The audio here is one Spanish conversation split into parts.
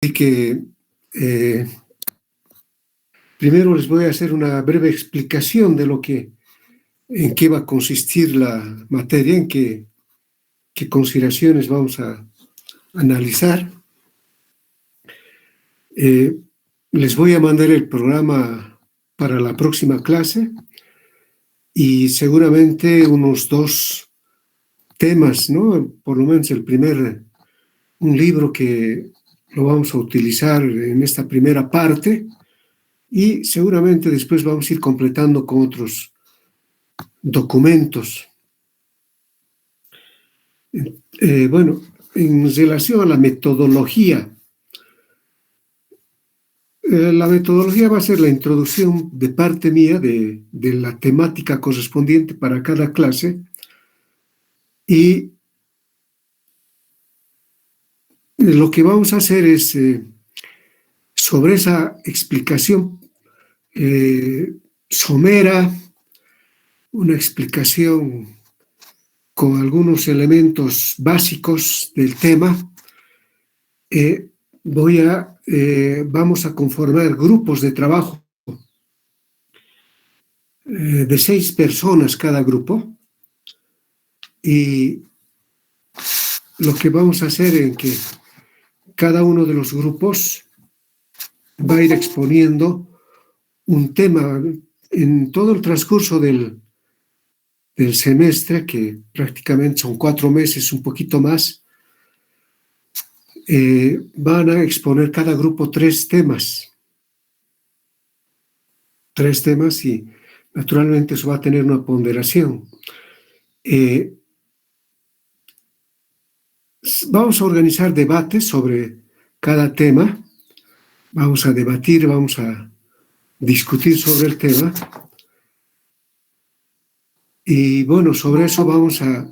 Así que primero les voy a hacer una breve explicación de en qué va a consistir la materia, qué consideraciones vamos a analizar. Les voy a mandar el programa para la próxima clase y seguramente unos 2 temas, ¿no? Por lo menos un libro que lo vamos a utilizar en esta primera parte y seguramente después vamos a ir completando con otros documentos. Bueno, en relación a la metodología va a ser la introducción de parte mía de la temática correspondiente para cada clase y lo que vamos a hacer es sobre esa explicación somera, una explicación con algunos elementos básicos del tema, vamos a conformar grupos de trabajo de 6 personas cada grupo y lo que vamos a hacer es que cada uno de los grupos va a ir exponiendo un tema en todo el transcurso del semestre, que prácticamente son 4 meses, un poquito más. Van a exponer cada grupo 3 temas. 3 temas y naturalmente eso va a tener una ponderación. Vamos a organizar debates sobre cada tema. Vamos a debatir, vamos a discutir sobre el tema. Y bueno, sobre eso vamos a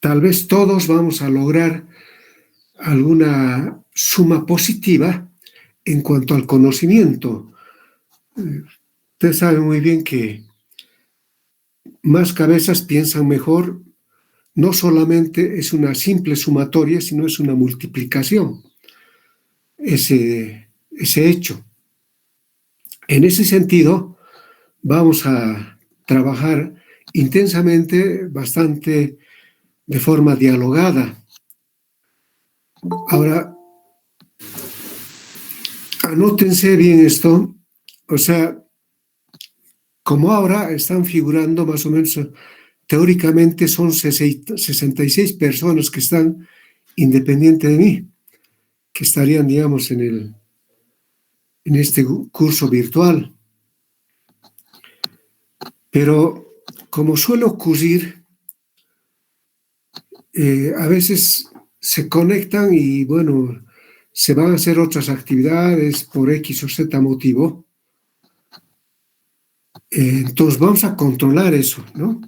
tal vez todos vamos a lograr alguna suma positiva en cuanto al conocimiento. Ustedes saben muy bien que más cabezas piensan mejor. No solamente es una simple sumatoria, sino es una multiplicación, ese hecho. En ese sentido, vamos a trabajar intensamente, bastante de forma dialogada. Ahora, anótense bien esto, o sea, como ahora están figurando más o menos, teóricamente son 66 personas que están independientes de mí, que estarían, digamos, en este curso virtual. Pero como suele ocurrir, a veces se conectan y bueno, se van a hacer otras actividades por X o Z motivo. Entonces vamos a controlar eso, ¿no?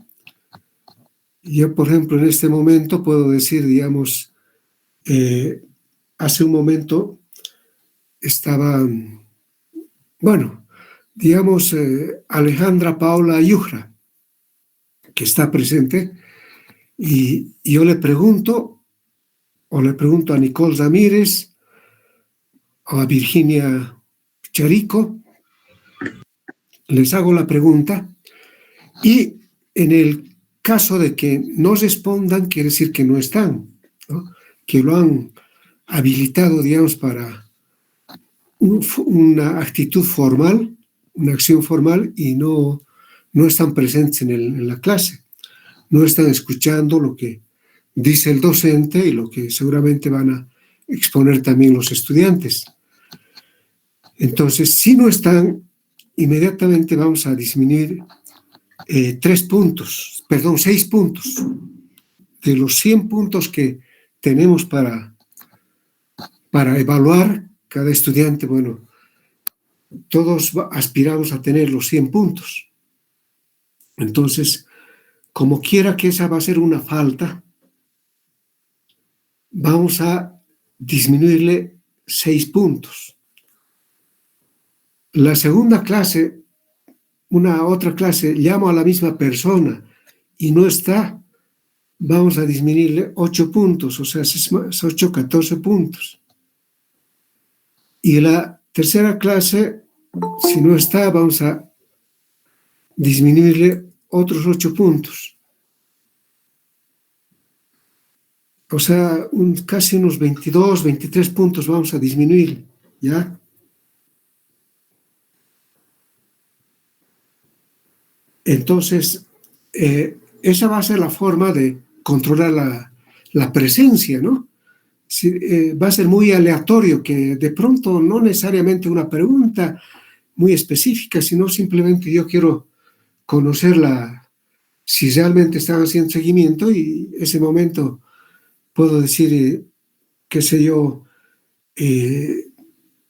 Yo, por ejemplo, en este momento puedo decir, digamos, hace un momento estaba, bueno, digamos, Alejandra Paula Ayujra, que está presente, y yo le pregunto a Nicole Ramírez o a Virginia Charico, les hago la pregunta y en el caso de que no respondan, quiere decir que no están, ¿no? Que lo han habilitado, digamos, para una actitud formal, una acción formal y no están presentes en la clase, no están escuchando lo que dice el docente y lo que seguramente van a exponer también los estudiantes. Entonces, si no están, inmediatamente vamos a disminuir 6 puntos. De los 100 puntos que tenemos para evaluar cada estudiante. Bueno, todos aspiramos a tener los 100 puntos. Entonces, como quiera que esa va a ser una falta, vamos a disminuirle 6 puntos. La segunda clase, otra clase, llamo a la misma persona y no está, vamos a disminuirle 8 puntos, o sea, es 8, 14 puntos. Y la tercera clase, si no está, vamos a disminuirle otros 8 puntos. O sea, casi unos 22, 23 puntos vamos a disminuir, ¿ya? Entonces, esa va a ser la forma de controlar la presencia, ¿no? Va a ser muy aleatorio, que de pronto no necesariamente una pregunta muy específica, sino simplemente yo quiero conocer si realmente están haciendo seguimiento y ese momento puedo decir, qué sé yo,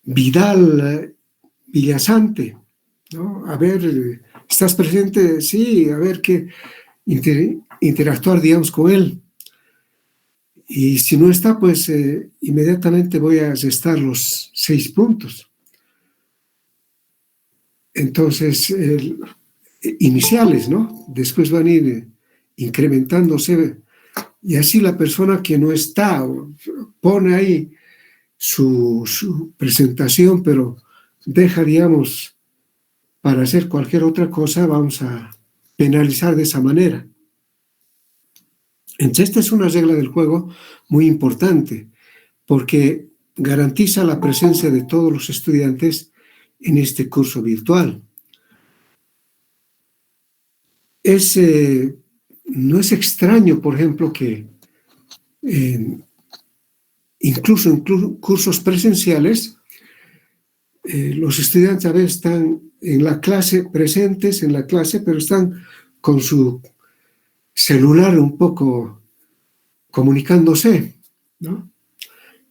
Vidal Villasante, ¿no? A ver, ¿estás presente? Sí, a ver qué interactuar, digamos, con él. Y si no está, pues inmediatamente voy a restar los 6 puntos. Entonces, iniciales, ¿no? Después van a ir incrementándose y así la persona que no está pone ahí su presentación, pero deja, digamos, para hacer cualquier otra cosa, vamos a penalizar de esa manera. Entonces, esta es una regla del juego muy importante, porque garantiza la presencia de todos los estudiantes en este curso virtual. No es extraño, por ejemplo, que incluso en cursos presenciales, los estudiantes a veces están en la clase, presentes en la clase, pero están con su celular un poco comunicándose, ¿no?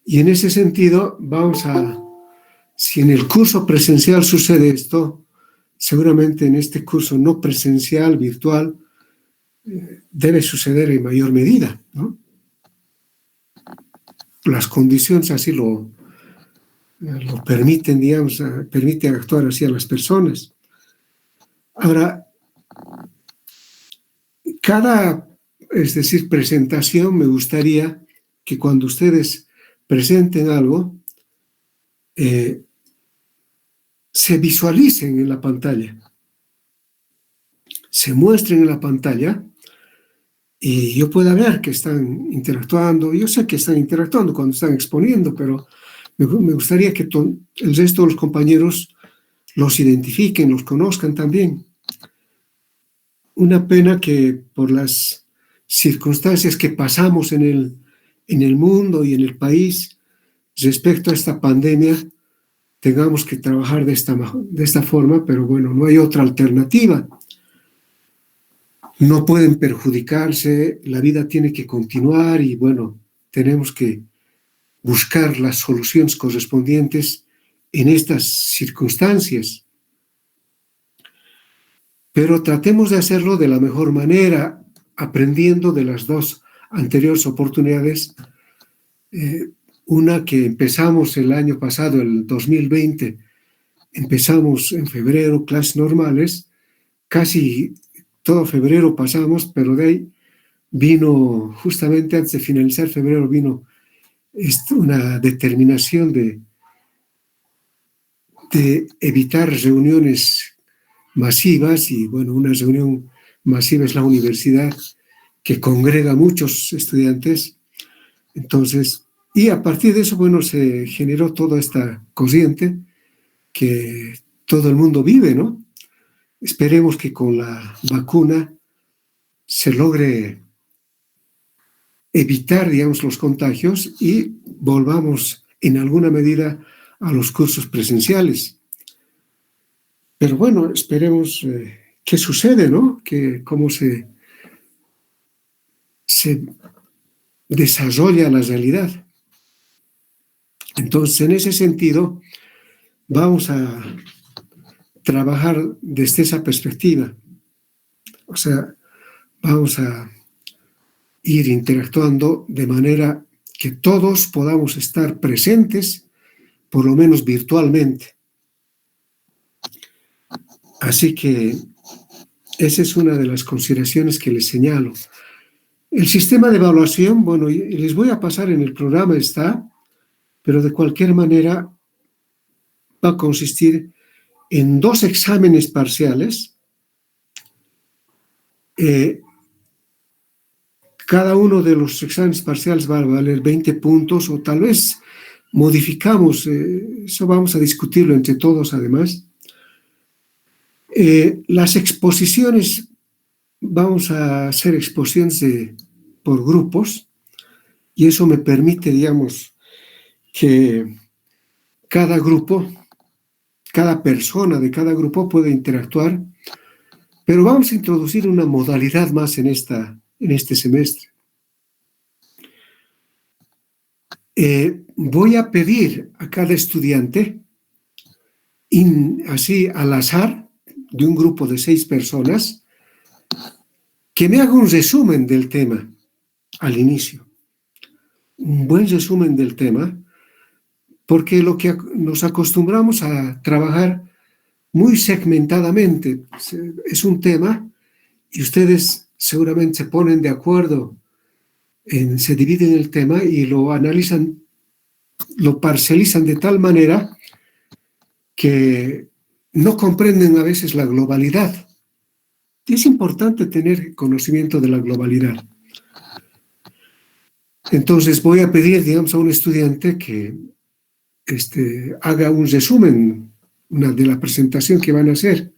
Y en ese sentido, si en el curso presencial sucede esto, seguramente en este curso no presencial, virtual, debe suceder en mayor medida, ¿no? Las condiciones así lo permiten, digamos, permiten actuar así a las personas. Ahora, es decir, presentación, me gustaría que cuando ustedes presenten algo, se visualicen en la pantalla, se muestren en la pantalla y yo pueda ver que están interactuando. Yo sé que están interactuando cuando están exponiendo, pero me gustaría que el resto de los compañeros los identifiquen, los conozcan también. Una pena que por las circunstancias que pasamos en el mundo y en el país respecto a esta pandemia, tengamos que trabajar de esta forma, pero bueno, no hay otra alternativa. No pueden perjudicarse, la vida tiene que continuar y bueno, tenemos que buscar las soluciones correspondientes en estas circunstancias. Pero tratemos de hacerlo de la mejor manera, aprendiendo de las dos anteriores oportunidades. Una que empezamos el año pasado, el 2020, empezamos en febrero, clases normales, casi todo febrero pasamos, pero de ahí vino, justamente antes de finalizar febrero, vino una determinación de evitar reuniones masivas y bueno, una reunión masiva es la universidad que congrega a muchos estudiantes. Entonces, y a partir de eso, bueno, se generó toda esta corriente que todo el mundo vive, ¿no? Esperemos que con la vacuna se logre evitar, digamos, los contagios y volvamos en alguna medida a los cursos presenciales. Pero bueno, esperemos qué sucede, ¿no? Cómo se desarrolla la realidad. Entonces, en ese sentido, vamos a trabajar desde esa perspectiva. O sea, vamos a ir interactuando de manera que todos podamos estar presentes, por lo menos virtualmente. Así que esa es una de las consideraciones que les señalo. El sistema de evaluación, bueno, y les voy a pasar en el programa, está, pero de cualquier manera va a consistir en 2 exámenes parciales. Cada uno de los exámenes parciales va a valer 20 puntos o tal vez modificamos, eso vamos a discutirlo entre todos además. Las exposiciones, vamos a hacer exposiciones por grupos y eso me permite, digamos, que cada grupo, cada persona de cada grupo puede interactuar, pero vamos a introducir una modalidad más en este semestre. Voy a pedir a cada estudiante, así al azar, de un grupo de 6 personas, que me haga un resumen del tema al inicio. Un buen resumen del tema, porque lo que nos acostumbramos a trabajar muy segmentadamente es un tema y ustedes seguramente se ponen de acuerdo, se dividen el tema y lo analizan, lo parcializan de tal manera que no comprenden a veces la globalidad. Y es importante tener conocimiento de la globalidad. Entonces voy a pedir, digamos, a un estudiante que haga un resumen de la presentación que van a hacer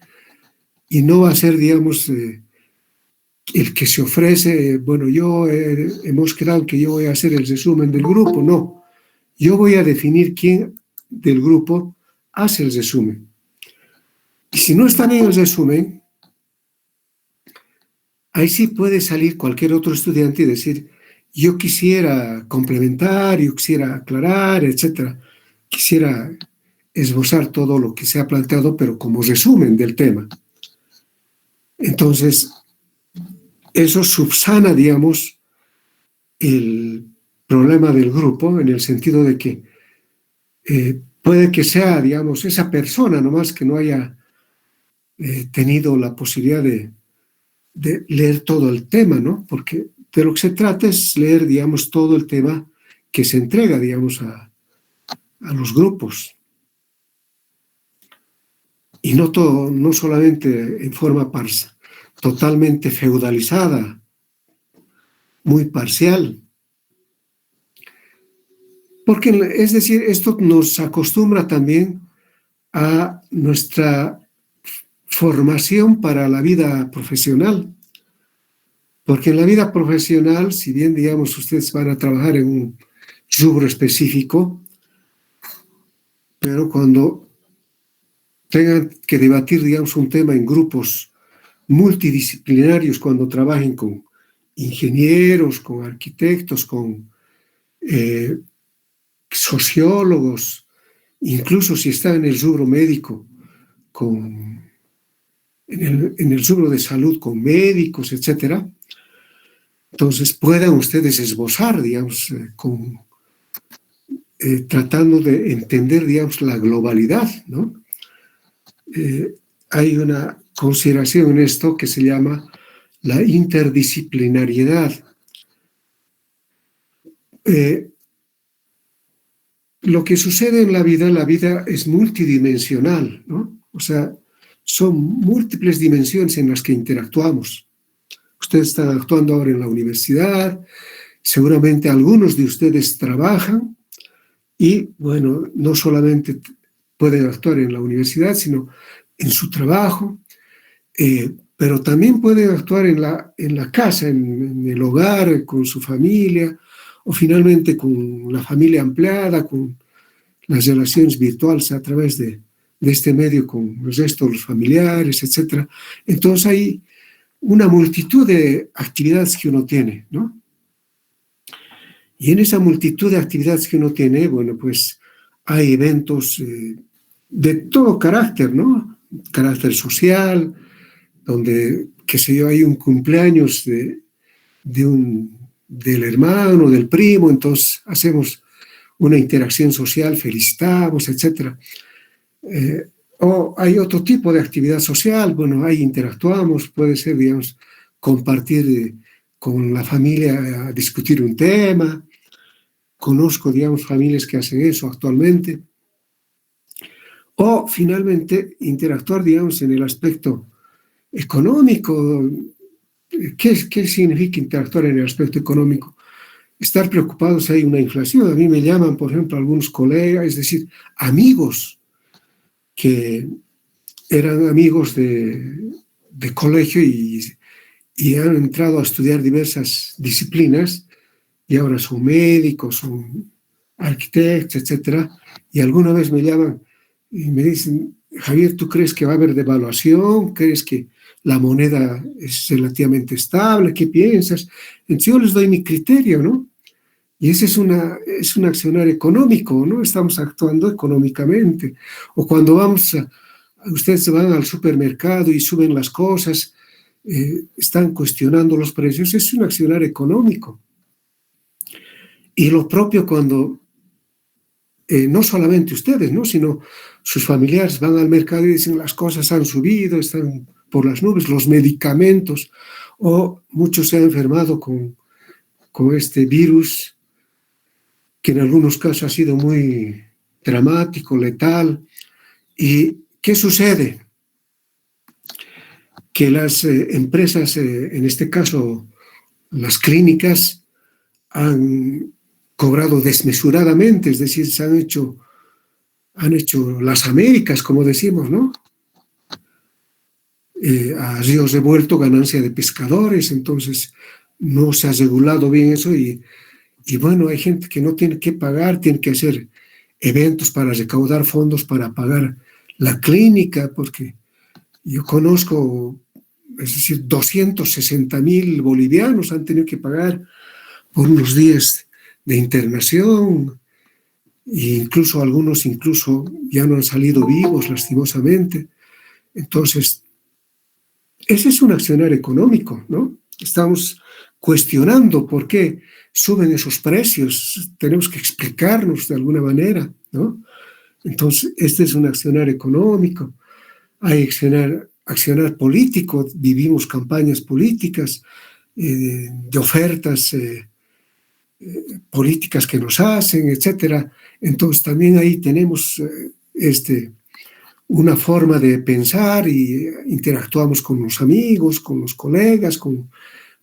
y no va a ser, digamos, el que se ofrece, bueno, hemos quedado que yo voy a hacer el resumen del grupo, no. Yo voy a definir quién del grupo hace el resumen. Y si no están en el resumen, ahí sí puede salir cualquier otro estudiante y decir, yo quisiera complementar, yo quisiera aclarar, etcétera. Quisiera esbozar todo lo que se ha planteado, pero como resumen del tema. Entonces, eso subsana, digamos, el problema del grupo en el sentido de que puede que sea, digamos, esa persona nomás que no haya tenido la posibilidad de leer todo el tema, ¿no? Porque de lo que se trata es leer, digamos, todo el tema que se entrega, digamos, a los grupos. Y no solamente en forma totalmente feudalizada, muy parcial. Porque, es decir, esto nos acostumbra también a nuestra formación para la vida profesional. Porque en la vida profesional, si bien, digamos, ustedes van a trabajar en un rubro específico, pero cuando tengan que debatir, digamos, un tema en grupos multidisciplinarios, cuando trabajen con ingenieros, con arquitectos, con sociólogos, incluso si está en el rubro médico, en el rubro de salud con médicos, etcétera. Entonces puedan ustedes esbozar, digamos, tratando de entender, digamos, la globalidad, ¿no? Hay una consideración en esto que se llama la interdisciplinariedad. Lo que sucede en la vida es multidimensional, ¿no? O sea, son múltiples dimensiones en las que interactuamos. Ustedes están actuando ahora en la universidad, seguramente algunos de ustedes trabajan y, bueno, no solamente pueden actuar en la universidad, sino en su trabajo, pero también pueden actuar en la casa, en el hogar, con su familia, o finalmente con la familia ampliada, con las relaciones virtuales a través de este medio con el resto de los familiares, etc. Entonces hay una multitud de actividades que uno tiene, ¿no? Y en esa multitud de actividades que uno tiene, bueno, pues hay eventos de todo carácter, ¿no? Carácter social, donde, qué sé yo, hay un cumpleaños del hermano, del primo, entonces hacemos una interacción social, felicitamos, etc. O hay otro tipo de actividad social, bueno, ahí interactuamos, puede ser, digamos, compartir con la familia a discutir un tema. Conozco, digamos, familias que hacen eso actualmente. O finalmente interactuar, digamos, en el aspecto económico. ¿Qué significa interactuar en el aspecto económico? Estar preocupados si hay una inflación. A mí me llaman, por ejemplo, algunos colegas, es decir, amigos que eran amigos de colegio y han entrado a estudiar diversas disciplinas y ahora son médicos, son arquitectos, etcétera. Y alguna vez me llaman y me dicen, Javier, ¿tú crees que va a haber devaluación? ¿Crees que la moneda es relativamente estable? ¿Qué piensas? Entonces yo les doy mi criterio, ¿no? Y ese es un accionar económico, ¿no? Estamos actuando económicamente. O cuando ustedes van al supermercado y suben las cosas, están cuestionando los precios, es un accionar económico. Y lo propio cuando no solamente ustedes, ¿no? Sino sus familiares van al mercado y dicen las cosas han subido, están por las nubes, los medicamentos, o muchos se han enfermado con este virus, que en algunos casos ha sido muy dramático, letal. ¿Y qué sucede? Que las empresas, en este caso las clínicas, han cobrado desmesuradamente, es decir, han hecho las Américas, como decimos, ¿no? A ríos revuelto, ganancia de pescadores, entonces no se ha regulado bien eso y bueno, hay gente que no tiene que pagar, tiene que hacer eventos para recaudar fondos para pagar la clínica, porque yo conozco, es decir, 260,000 bolivianos han tenido que pagar por unos días de internación, e incluso algunos ya no han salido vivos, lastimosamente. Entonces, ese es un accionar económico, ¿no? Estamos cuestionando por qué suben esos precios, tenemos que explicarnos de alguna manera, ¿no? Entonces, este es un accionar económico. Hay accionar político, vivimos campañas políticas, de ofertas políticas que nos hacen, etcétera. Entonces también ahí tenemos una forma de pensar y interactuamos con los amigos, con los colegas, con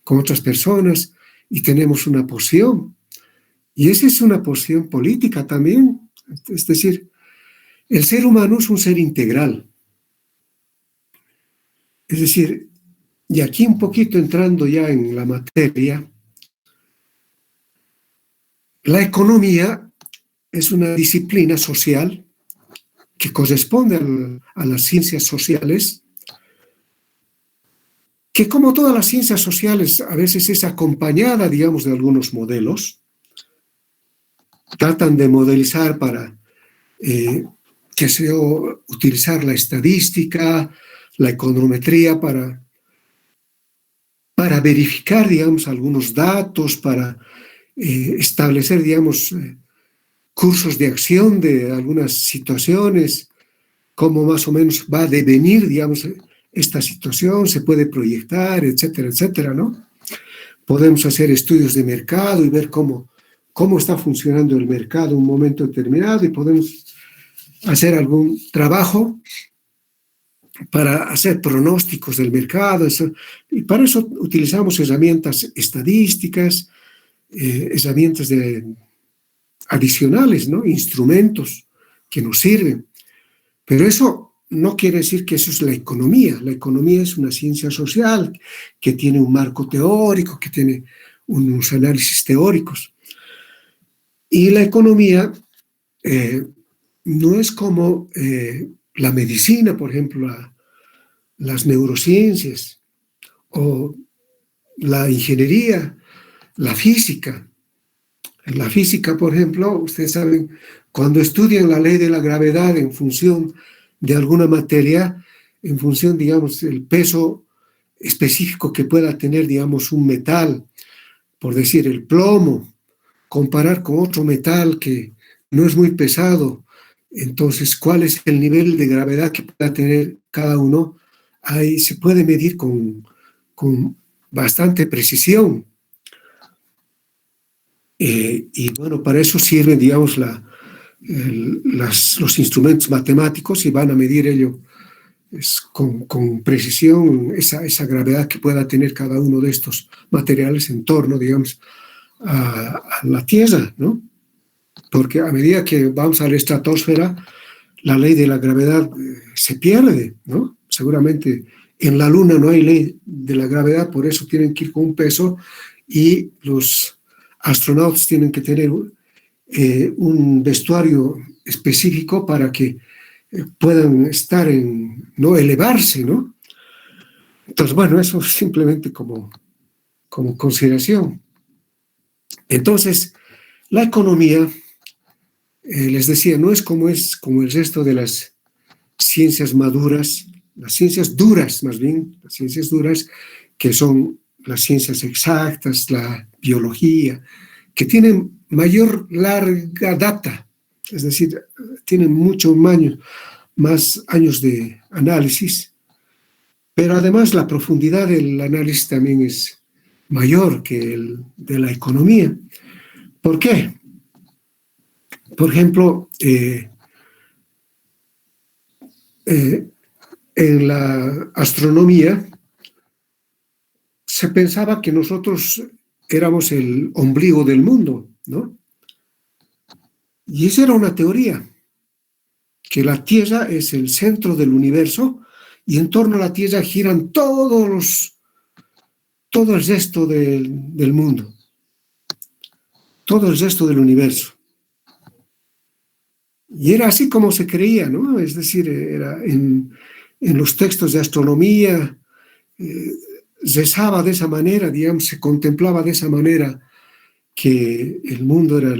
otras personas y tenemos una posición. Y esa es una posición política también. Es decir, el ser humano es un ser integral. Es decir, y aquí un poquito entrando ya en la materia, la economía es una disciplina social que corresponde a las ciencias sociales, que como todas las ciencias sociales a veces es acompañada, digamos, de algunos modelos. Tratan de modelizar para utilizar la estadística, la econometría para verificar, digamos, algunos datos, para establecer, digamos, cursos de acción de algunas situaciones, cómo más o menos va a devenir, digamos, esta situación, se puede proyectar, etcétera, etcétera, ¿no? Podemos hacer estudios de mercado y ver cómo está funcionando el mercado en un momento determinado y podemos hacer algún trabajo para hacer pronósticos del mercado. Y para eso utilizamos herramientas estadísticas, herramientas adicionales, ¿no? Instrumentos que nos sirven. Pero eso no quiere decir que eso es la economía. La economía es una ciencia social que tiene un marco teórico, que tiene unos análisis teóricos. Y la economía no es como la medicina, por ejemplo, las neurociencias o la ingeniería, la física. En la física, por ejemplo, ustedes saben, cuando estudian la ley de la gravedad en función de alguna materia, en función, digamos, del peso específico que pueda tener, digamos, un metal, por decir el plomo, comparar con otro metal que no es muy pesado, entonces, ¿cuál es el nivel de gravedad que pueda tener cada uno? Ahí se puede medir con bastante precisión. Y bueno, para eso sirven, digamos, los instrumentos matemáticos y van a medir ello con precisión esa gravedad que pueda tener cada uno de estos materiales en torno, digamos, a la Tierra, ¿no? Porque a medida que vamos a la estratosfera, la ley de la gravedad se pierde, ¿no? Seguramente en la Luna no hay ley de la gravedad, por eso tienen que ir con un peso y los astronautas tienen que tener un vestuario específico para que puedan estar no elevarse, ¿no? Entonces, bueno, eso simplemente como consideración. Entonces, la economía, les decía, no es como el resto de las ciencias maduras, las ciencias duras, más bien, las ciencias duras, que son las ciencias exactas, la biología, que tienen mayor larga data, es decir, tienen muchos más años de análisis, pero además la profundidad del análisis también es mayor que el de la economía. ¿Por qué? Por ejemplo, en la astronomía se pensaba que nosotros éramos el ombligo del mundo, ¿no? Y esa era una teoría, que la Tierra es el centro del universo y en torno a la Tierra giran todo el resto del mundo, todo el resto del universo. Y era así como se creía, ¿no? Es decir, era en los textos de astronomía, rezaba de esa manera, digamos, se contemplaba de esa manera que el mundo era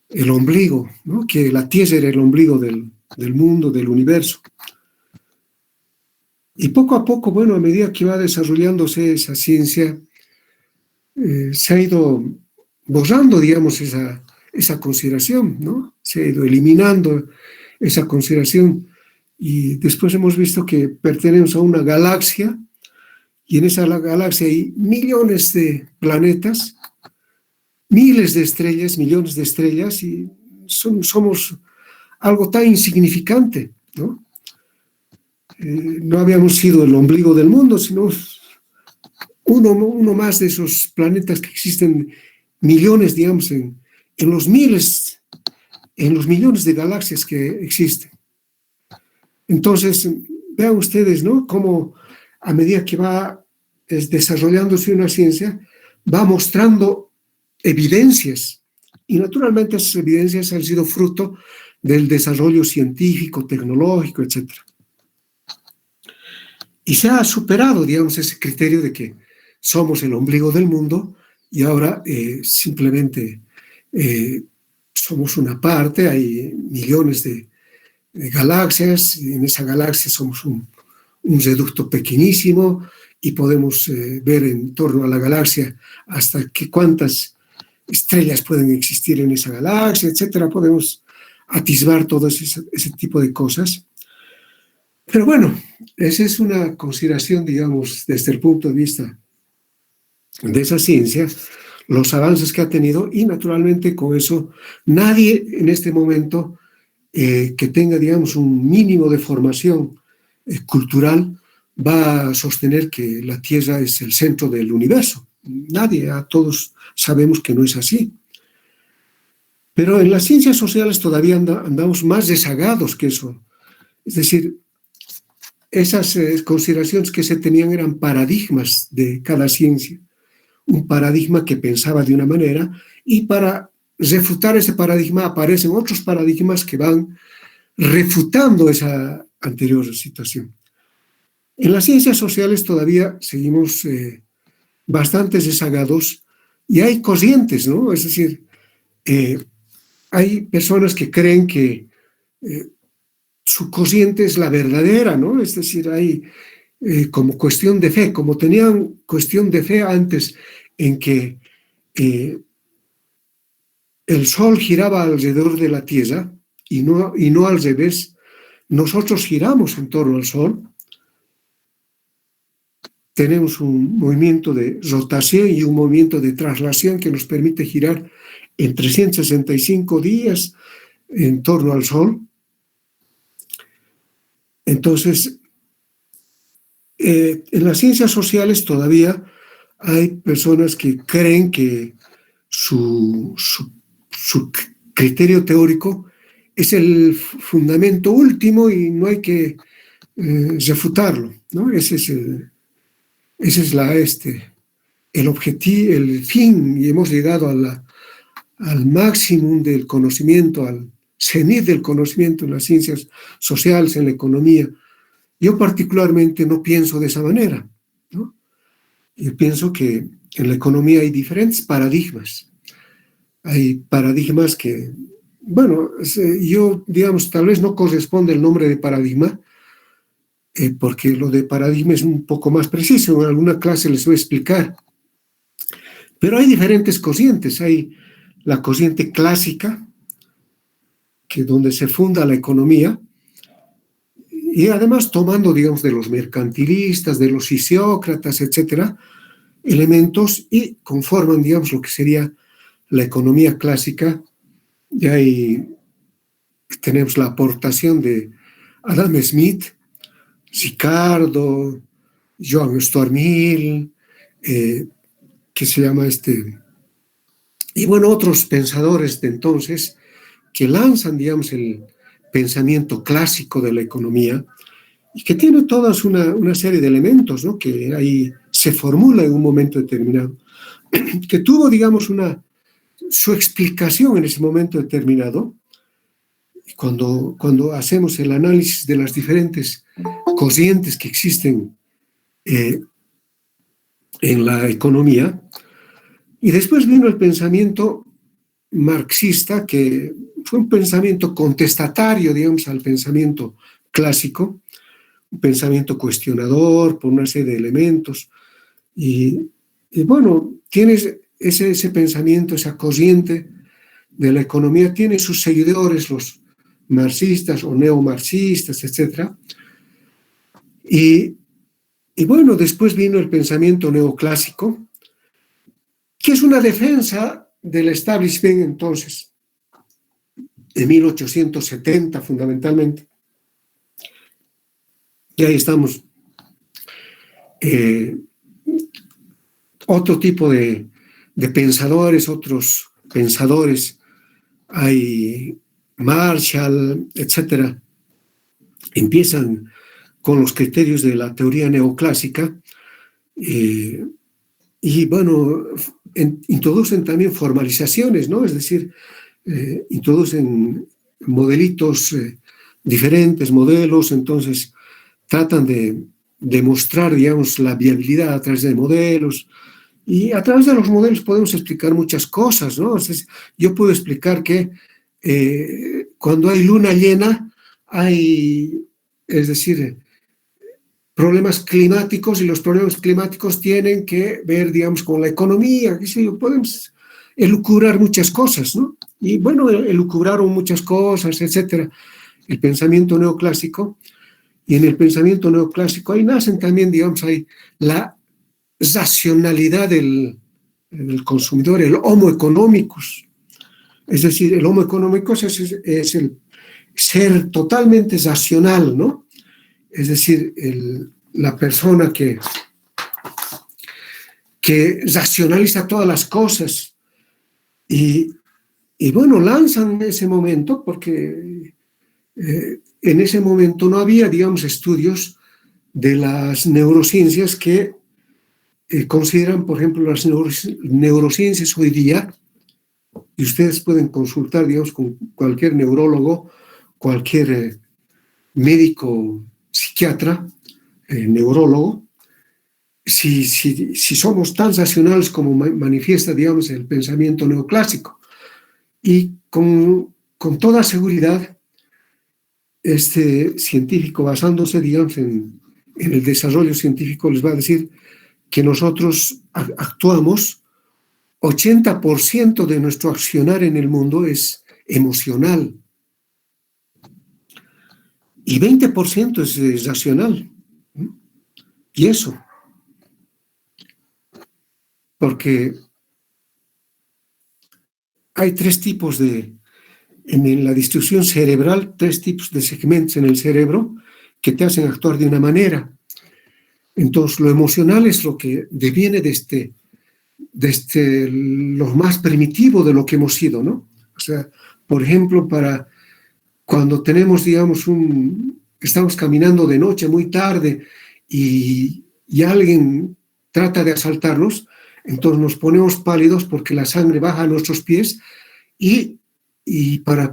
el ombligo, ¿no? Que la Tierra era el ombligo del mundo, del universo. Y poco a poco, bueno, a medida que va desarrollándose esa ciencia, se ha ido borrando, digamos, esa consideración, ¿no? Se ha ido eliminando esa consideración y después hemos visto que pertenecemos a una galaxia y en esa galaxia hay millones de planetas, miles de estrellas, millones de estrellas y somos algo tan insignificante, ¿no? No habíamos sido el ombligo del mundo, sino uno más de esos planetas que existen millones, digamos, en los miles, en los millones de galaxias que existen. Entonces, vean ustedes, ¿no? Cómo a medida que va desarrollándose una ciencia, va mostrando evidencias. Y naturalmente esas evidencias han sido fruto del desarrollo científico, tecnológico, etc. Y se ha superado, digamos, ese criterio de que somos el ombligo del mundo y ahora simplemente somos una parte, hay millones de galaxias, y en esa galaxia somos un reducto pequeñísimo y podemos ver en torno a la galaxia hasta cuántas estrellas pueden existir en esa galaxia, etcétera. Podemos atisbar todo ese tipo de cosas. Pero bueno, esa es una consideración, digamos, desde el punto de vista de esa ciencia, los avances que ha tenido y naturalmente con eso nadie en este momento que tenga, digamos, un mínimo de formación cultural va a sostener que la Tierra es el centro del universo. Nadie, todos sabemos que no es así. Pero en las ciencias sociales todavía andamos más rezagados que eso. Es decir, esas consideraciones que se tenían eran paradigmas de cada ciencia. Un paradigma que pensaba de una manera y para refutar ese paradigma aparecen otros paradigmas que van refutando esa anterior situación. En las ciencias sociales todavía seguimos bastante rezagados y hay corrientes, ¿no? Es decir, hay personas que creen que su corriente es la verdadera, ¿no? Es decir, hay como cuestión de fe, como tenían cuestión de fe antes en que el Sol giraba alrededor de la Tierra y no al revés, nosotros giramos en torno al Sol. tenemos un movimiento de rotación y un movimiento de traslación que nos permite girar en 365 días en torno al Sol. Entonces, en las ciencias sociales todavía hay personas que creen que su criterio teórico es el fundamento último y no hay que refutarlo, ¿no? Ese es el objetivo, el fin, y hemos llegado al máximo del conocimiento, al cenit del conocimiento en las ciencias sociales, en la economía. Yo particularmente no pienso de esa manera, ¿no? Yo pienso que en la economía hay diferentes paradigmas. Hay paradigmas que, bueno, yo, digamos, tal vez no corresponde el nombre de paradigma, porque lo de paradigma es un poco más preciso. En alguna clase les voy a explicar. Pero hay diferentes corrientes. Hay la corriente clásica, que es donde se funda la economía, y además tomando, digamos, de los mercantilistas, de los fisiócratas, etcétera, elementos y conforman, digamos, lo que sería la economía clásica. Y ahí tenemos la aportación de Adam Smith, Ricardo, Joan Stuart Mill, que se llama y bueno, otros pensadores de entonces que lanzan, digamos, el pensamiento clásico de la economía y que tiene todas una serie de elementos, ¿no? Que ahí se formula en un momento determinado, que tuvo, digamos, su explicación en ese momento determinado. Cuando hacemos el análisis de las diferentes corrientes que existen en la economía, y después vino el pensamiento marxista, que fue un pensamiento contestatario, digamos, al pensamiento clásico, un pensamiento cuestionador por una serie de elementos. Y bueno, tienes ese pensamiento, esa corriente de la economía, tiene sus seguidores, los marxistas o neomarxistas, etc. Y bueno, después vino el pensamiento neoclásico, que es una defensa del establishment entonces, de 1870 fundamentalmente. Y ahí estamos. Otro tipo de pensadores, otros pensadores, hay Marshall, etcétera, empiezan con los criterios de la teoría neoclásica y bueno, introducen también formalizaciones, ¿no? Es decir, introducen modelitos diferentes, modelos, entonces tratan de demostrar, digamos, la viabilidad a través de modelos, y a través de los modelos podemos explicar muchas cosas, ¿no? Entonces, yo puedo explicar que cuando hay luna llena, es decir, problemas climáticos, y los problemas climáticos tienen que ver, digamos, con la economía, qué sé yo, podemos elucubrar muchas cosas, ¿no? Y bueno, elucubraron muchas cosas, etcétera. El pensamiento neoclásico, y en el pensamiento neoclásico ahí nacen también, digamos, ahí la racionalidad del consumidor, el homo economicus. Es decir, el homo economicus es el ser totalmente racional, ¿no? Es decir, la persona que racionaliza todas las cosas. Y bueno, lanzan en ese momento, porque en ese momento no había, digamos, estudios de las neurociencias que consideran, por ejemplo, las neurociencias hoy día, y ustedes pueden consultar, digamos, con cualquier neurólogo, cualquier médico, psiquiatra, neurólogo, si somos tan racionales como manifiesta, digamos, el pensamiento neoclásico. Y con toda seguridad, este científico, basándose, digamos, en el desarrollo científico, les va a decir que nosotros actuamos, 80% de nuestro accionar en el mundo es emocional y 20% es racional. Y eso. porque hay tres tipos en la distribución cerebral, tres tipos de segmentos en el cerebro que te hacen actuar de una manera. Entonces, lo emocional es lo que deviene desde lo más primitivo de lo que hemos sido, ¿no? O sea, por ejemplo, cuando tenemos, digamos, estamos caminando de noche muy tarde y alguien trata de asaltarnos, entonces nos ponemos pálidos porque la sangre baja a nuestros pies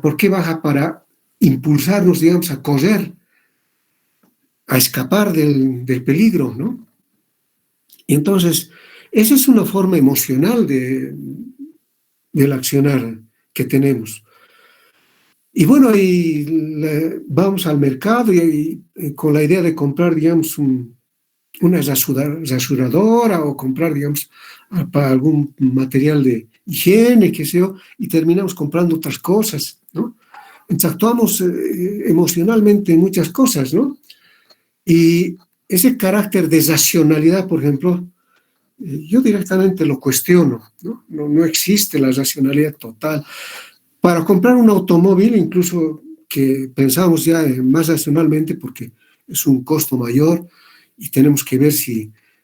¿por qué baja? Para impulsarnos, digamos, a correr, a escapar del peligro, ¿no? Y entonces, esa es una forma emocional del accionar que tenemos. Y bueno, vamos al mercado con la idea de comprar, digamos, una rasuradora o comprar, digamos, para algún material de higiene, qué sé yo, y terminamos comprando otras cosas, ¿no? Entonces actuamos emocionalmente en muchas cosas, ¿no? Y ese carácter de racionalidad, por ejemplo, yo directamente lo cuestiono, ¿no? No existe la racionalidad total. Para comprar un automóvil, incluso que pensamos ya más racionalmente, porque es un costo mayor y tenemos que ver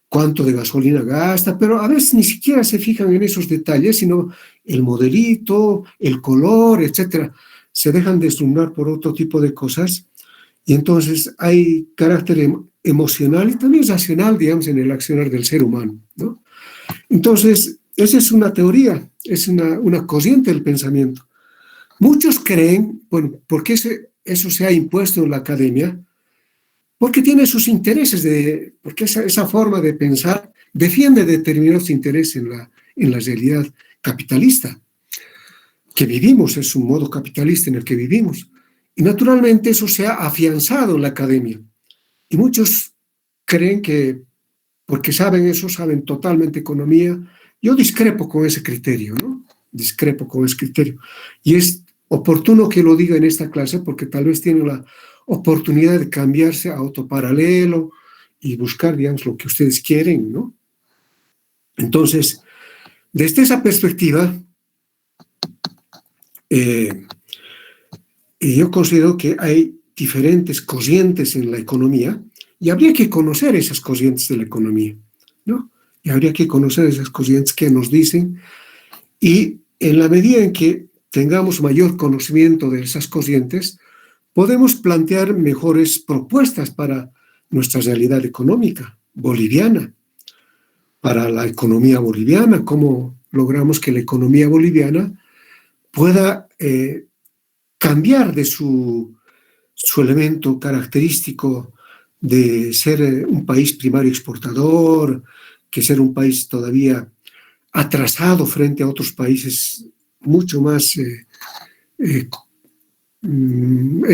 cuánto de gasolina gasta, pero a veces ni siquiera se fijan en esos detalles, sino el modelito, el color, etcétera. Se dejan deslumbrar por otro tipo de cosas y entonces hay carácter emocional y también racional, digamos, en el accionar del ser humano, ¿no? Entonces, esa es una teoría, es una corriente del pensamiento. Muchos creen, bueno, porque eso se ha impuesto en la academia, porque tiene sus intereses, porque esa forma de pensar defiende determinados intereses en la realidad capitalista que vivimos, es un modo capitalista en el que vivimos. Y naturalmente eso se ha afianzado en la academia. Y muchos creen que, porque saben eso, saben totalmente economía. Yo discrepo con ese criterio, ¿no? Discrepo con ese criterio. Y es oportuno que lo diga en esta clase porque tal vez tienen la oportunidad de cambiarse a otro paralelo y buscar, digamos, lo que ustedes quieren, ¿no? Entonces, desde esa perspectiva, yo considero que hay diferentes corrientes en la economía y habría que conocer esas corrientes de la economía, ¿no? Y habría que conocer esas corrientes que nos dicen y en la medida en que tengamos mayor conocimiento de esas corrientes, podemos plantear mejores propuestas para nuestra realidad económica boliviana, para la economía boliviana, cómo logramos que la economía boliviana pueda cambiar de su elemento característico de ser un país primario exportador, que ser un país todavía atrasado frente a otros países mucho más, es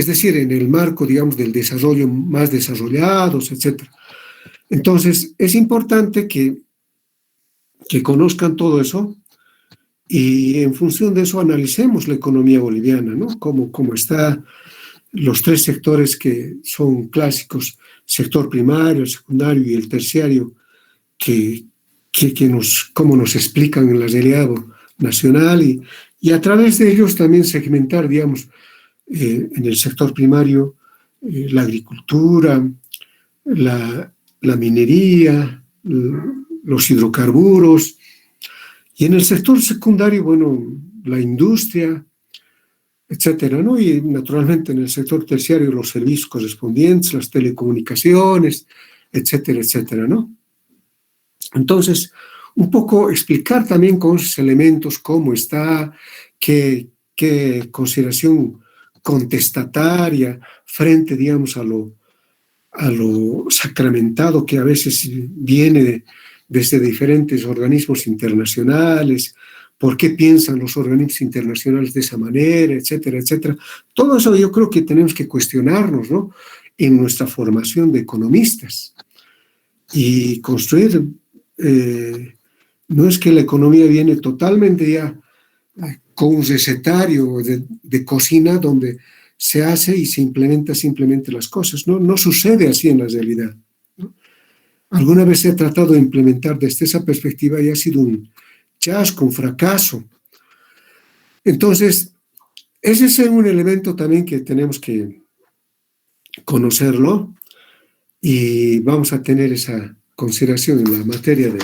decir, en el marco, digamos, del desarrollo más desarrollados, etc. Entonces, es importante que conozcan todo eso y en función de eso analicemos la economía boliviana, ¿no? Cómo está los tres sectores que son clásicos, sector primario, el secundario y el terciario, cómo nos explican en la realidad nacional y a través de ellos también segmentar, digamos, en el sector primario, la agricultura, la minería, los hidrocarburos, y en el sector secundario, bueno, la industria, etcétera, ¿no? Y naturalmente en el sector terciario los servicios correspondientes, las telecomunicaciones, etcétera, etcétera, ¿no? Entonces, un poco explicar también con esos elementos cómo está, qué consideración contestataria frente, digamos, a lo sacramentado que a veces viene desde diferentes organismos internacionales, por qué piensan los organismos internacionales de esa manera, etcétera, etcétera. Todo eso yo creo que tenemos que cuestionarnos, ¿no? En nuestra formación de economistas y construir, no es que la economía viene totalmente ya con un recetario de cocina donde se hace y se implementa simplemente las cosas, ¿no? No sucede así en la realidad, ¿no? alguna vez se ha tratado de implementar desde esa perspectiva y ha sido un chasco, un fracaso. Entonces, ese es un elemento también que tenemos que conocerlo y vamos a tener esa consideración en la materia de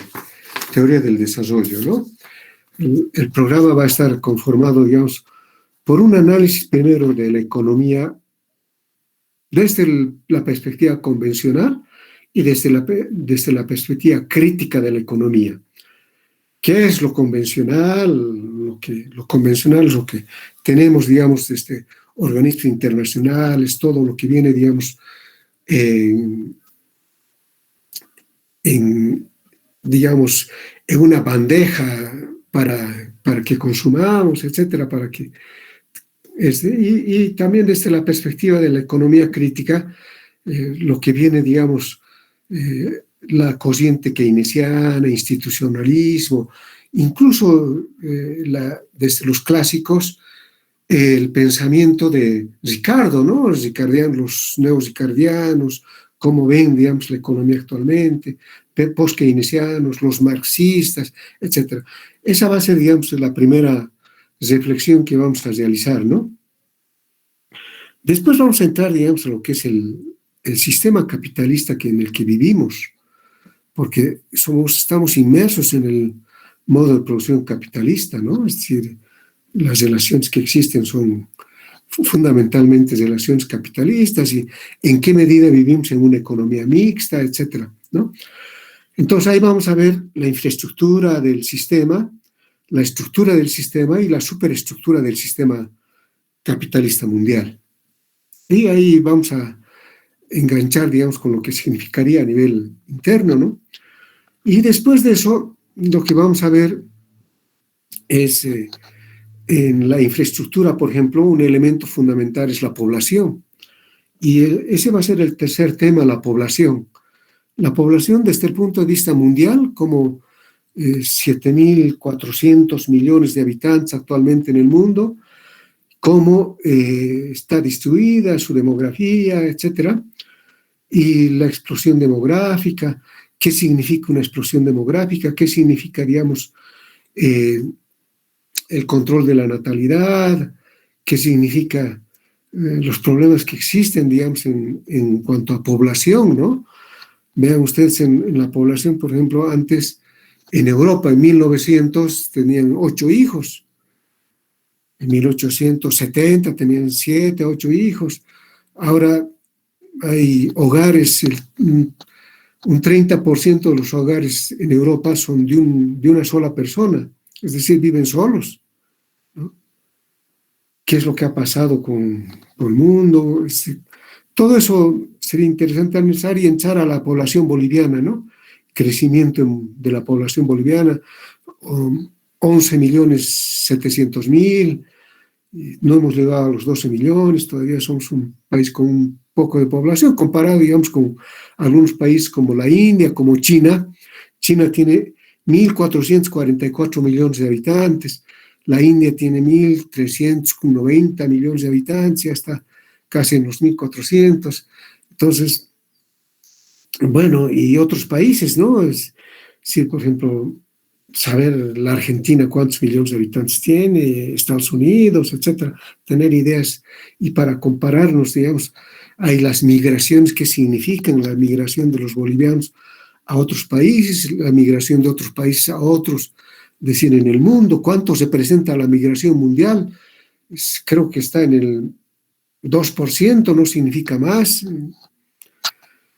teoría del desarrollo, ¿no? El programa va a estar conformado, digamos, por un análisis primero de la economía desde la perspectiva convencional y desde la perspectiva crítica de la economía. ¿Qué es lo convencional? Lo convencional es lo que tenemos, digamos, desde organismos internacionales, todo lo que viene, digamos, digamos, en una bandeja para que consumamos, etcétera, y también desde la perspectiva de la economía crítica, lo que viene, digamos, la corriente keynesiana, institucionalismo, incluso desde los clásicos, el pensamiento de Ricardo, ¿no? Los neoricardianos, cómo ven, digamos, la economía actualmente, post-keynesianos, los marxistas, etc. Esa va a ser, digamos, la primera reflexión que vamos a realizar, ¿no? Después vamos a entrar, digamos, a lo que es el sistema capitalista en el que vivimos, porque estamos inmersos en el modo de producción capitalista, ¿no? Es decir, las relaciones que existen son fundamentalmente relaciones capitalistas y en qué medida vivimos en una economía mixta, etcétera, ¿no? Entonces ahí vamos a ver la infraestructura del sistema, la estructura del sistema y la superestructura del sistema capitalista mundial. Y ahí vamos a enganchar, digamos, con lo que significaría a nivel interno, ¿no? Y después de eso, lo que vamos a ver es en la infraestructura, por ejemplo, un elemento fundamental es la población. Y ese va a ser el tercer tema, la población. La población desde el punto de vista mundial, como 7.400 millones de habitantes actualmente en el mundo, cómo está distribuida su demografía, etcétera, y la explosión demográfica, qué significa una explosión demográfica, qué significa, digamos, el control de la natalidad, qué significa los problemas que existen, digamos, en cuanto a población, ¿no? Vean ustedes en la población, por ejemplo, antes en Europa, en 1900, tenían 8 hijos. En 1870 tenían 7, 8 hijos. Ahora hay hogares, un 30% de los hogares en Europa son de una sola persona, es decir, viven solos, ¿no? ¿Qué es lo que ha pasado con el mundo? Todo eso sería interesante analizar y entrar a la población boliviana, ¿no? Crecimiento de la población boliviana, 11.700.000, no hemos llegado a los 12 millones, todavía somos un país con un poco de población, comparado, digamos, con algunos países como la India, como China. China tiene 1.444 millones de habitantes, la India tiene 1.390 millones de habitantes, ya está casi en los 1.400. Entonces, bueno, y otros países, ¿no? Sí, por ejemplo, saber la Argentina cuántos millones de habitantes tiene, Estados Unidos, etcétera, tener ideas y para compararnos, digamos, hay las migraciones que significan la migración de los bolivianos a otros países, la migración de otros países a otros, decir, en el mundo, cuánto representa la migración mundial, creo que está en el 2%, no significa más.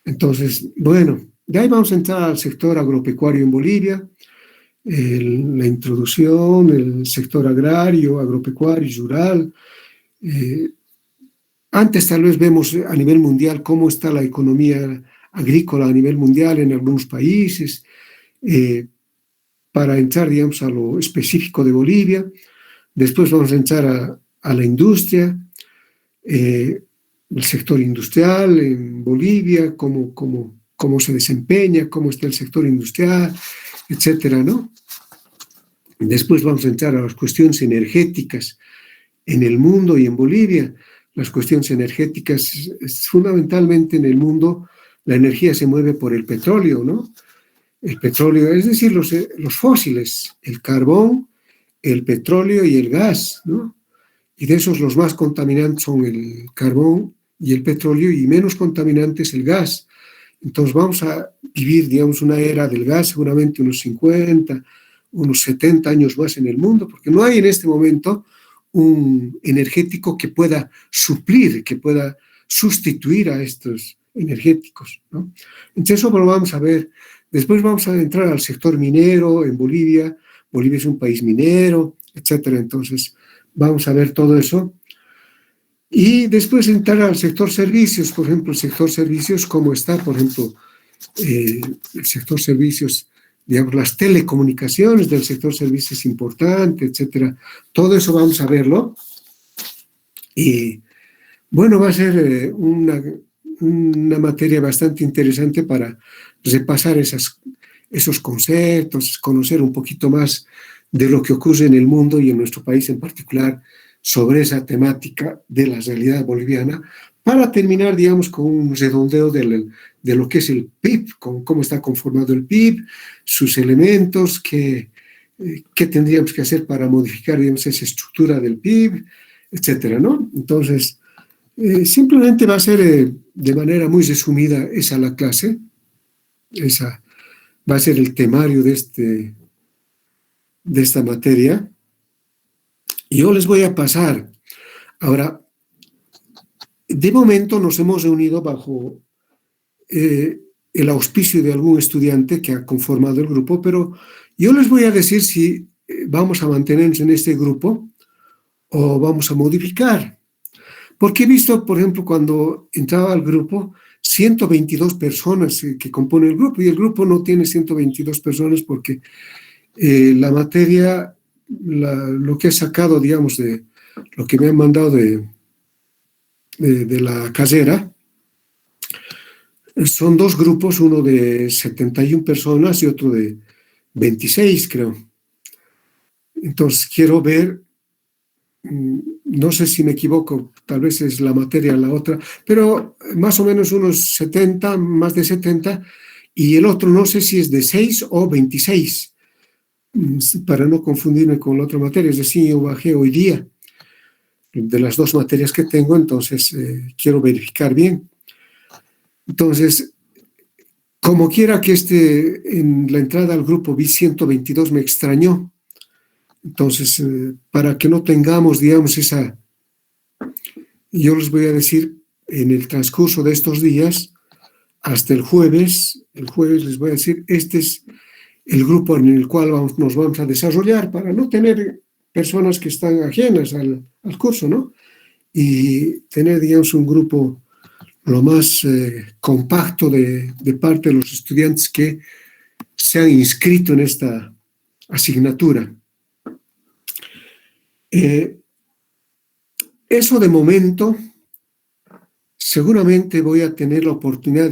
Entonces, bueno, de ahí vamos a entrar al sector agropecuario en Bolivia, la introducción, el sector agrario, agropecuario, rural. Antes tal vez vemos a nivel mundial cómo está la economía agrícola a nivel mundial en algunos países, para entrar, digamos, a lo específico de Bolivia. Después vamos a entrar a la industria, el sector industrial en Bolivia, cómo se desempeña, cómo está el sector industrial, etcétera, ¿no? Después vamos a entrar a las cuestiones energéticas en el mundo y en Bolivia. Las cuestiones energéticas, fundamentalmente en el mundo, la energía se mueve por el petróleo, ¿no? El petróleo, es decir, los fósiles, el carbón, el petróleo y el gas, ¿no? Y de esos los más contaminantes son el carbón y el petróleo y menos contaminantes el gas. Entonces vamos a vivir, digamos, una era del gas, seguramente unos 50, unos 70 años más en el mundo, porque no hay en este momento un energético que pueda suplir, que pueda sustituir a estos energéticos, ¿no? Entonces eso lo vamos a ver. Después vamos a entrar al sector minero en Bolivia. Bolivia es un país minero, etcétera. Entonces vamos a ver todo eso. Y después entrar al sector servicios, por ejemplo, el sector servicios, cómo está, por ejemplo, el sector servicios, digamos, las telecomunicaciones del sector servicios importante, etcétera. Todo eso vamos a verlo. Y bueno, va a ser una materia bastante interesante para repasar esos conceptos, conocer un poquito más de lo que ocurre en el mundo y en nuestro país en particular sobre esa temática de la realidad boliviana, para terminar, digamos, con un redondeo de lo que es el PIB, con cómo está conformado el PIB, sus elementos, qué tendríamos que hacer para modificar, digamos, esa estructura del PIB, etcétera, ¿no? Entonces, simplemente va a ser de manera muy resumida esa la clase, esa va a ser el temario de esta materia. Y yo les voy a pasar. Ahora, de momento nos hemos reunido bajo el auspicio de algún estudiante que ha conformado el grupo, pero yo les voy a decir si vamos a mantenernos en este grupo o vamos a modificar. Porque he visto, por ejemplo, cuando entraba al grupo, 122 personas que componen el grupo, y el grupo no tiene 122 personas porque la materia, lo que he sacado, digamos, de lo que me han mandado de la carrera, son dos grupos, uno de 71 personas y otro de 26, creo. Entonces quiero ver, no sé si me equivoco, tal vez es la materia la otra, pero más o menos unos 70, más de 70, y el otro no sé si es de 6 o 26, para no confundirme con la otra materia. Es decir, yo bajé hoy día de las dos materias que tengo, entonces quiero verificar bien. Entonces, como quiera que en la entrada al grupo vi 122, me extrañó. Entonces, para que no tengamos, digamos, yo les voy a decir en el transcurso de estos días, hasta el jueves les voy a decir, este es el grupo en el cual nos vamos a desarrollar, para no tener personas que están ajenas al curso, ¿no? Y tener, digamos, un grupo lo más compacto de parte de los estudiantes que se han inscrito en esta asignatura. Eso de momento, seguramente voy a tener la oportunidad,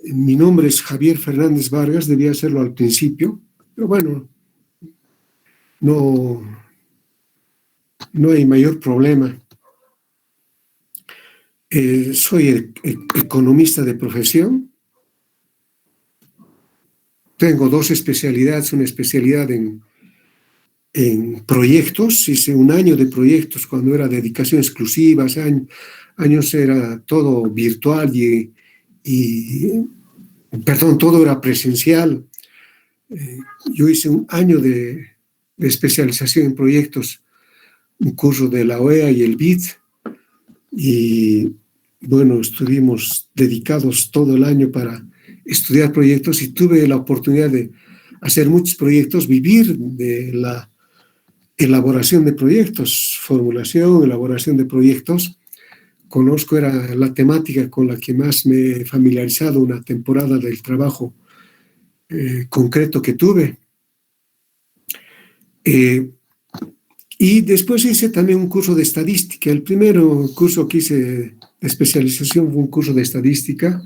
mi nombre es Javier Fernández Vargas, debía hacerlo al principio, pero bueno, no hay mayor problema. Soy economista de profesión. Tengo dos especialidades, una especialidad en proyectos. Hice un año de proyectos cuando era dedicación exclusiva, años era todo virtual todo era presencial. Yo hice un año de especialización en proyectos, un curso de la OEA y el BID, y bueno, estuvimos dedicados todo el año para estudiar proyectos y tuve la oportunidad de hacer muchos proyectos, vivir de la elaboración de proyectos, formulación, elaboración de proyectos. Era la temática con la que más me he familiarizado, una temporada del trabajo concreto que tuve. Y después hice también un curso de estadística. El primer curso que hice de especialización fue un curso de estadística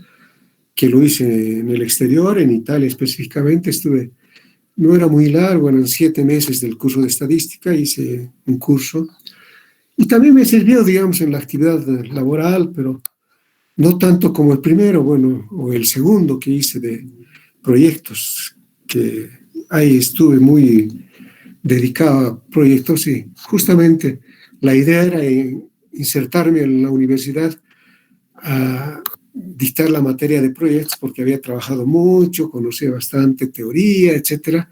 que lo hice en el exterior, en Italia específicamente. No era muy largo, eran 7 meses del curso de estadística, hice un curso. Y también me sirvió, digamos, en la actividad laboral, pero no tanto como el primero, bueno, o el segundo que hice de proyectos, que ahí estuve muy dedicado a proyectos y justamente la idea era insertarme en la universidad a dictar la materia de proyectos porque había trabajado mucho, conocía bastante teoría, etcétera,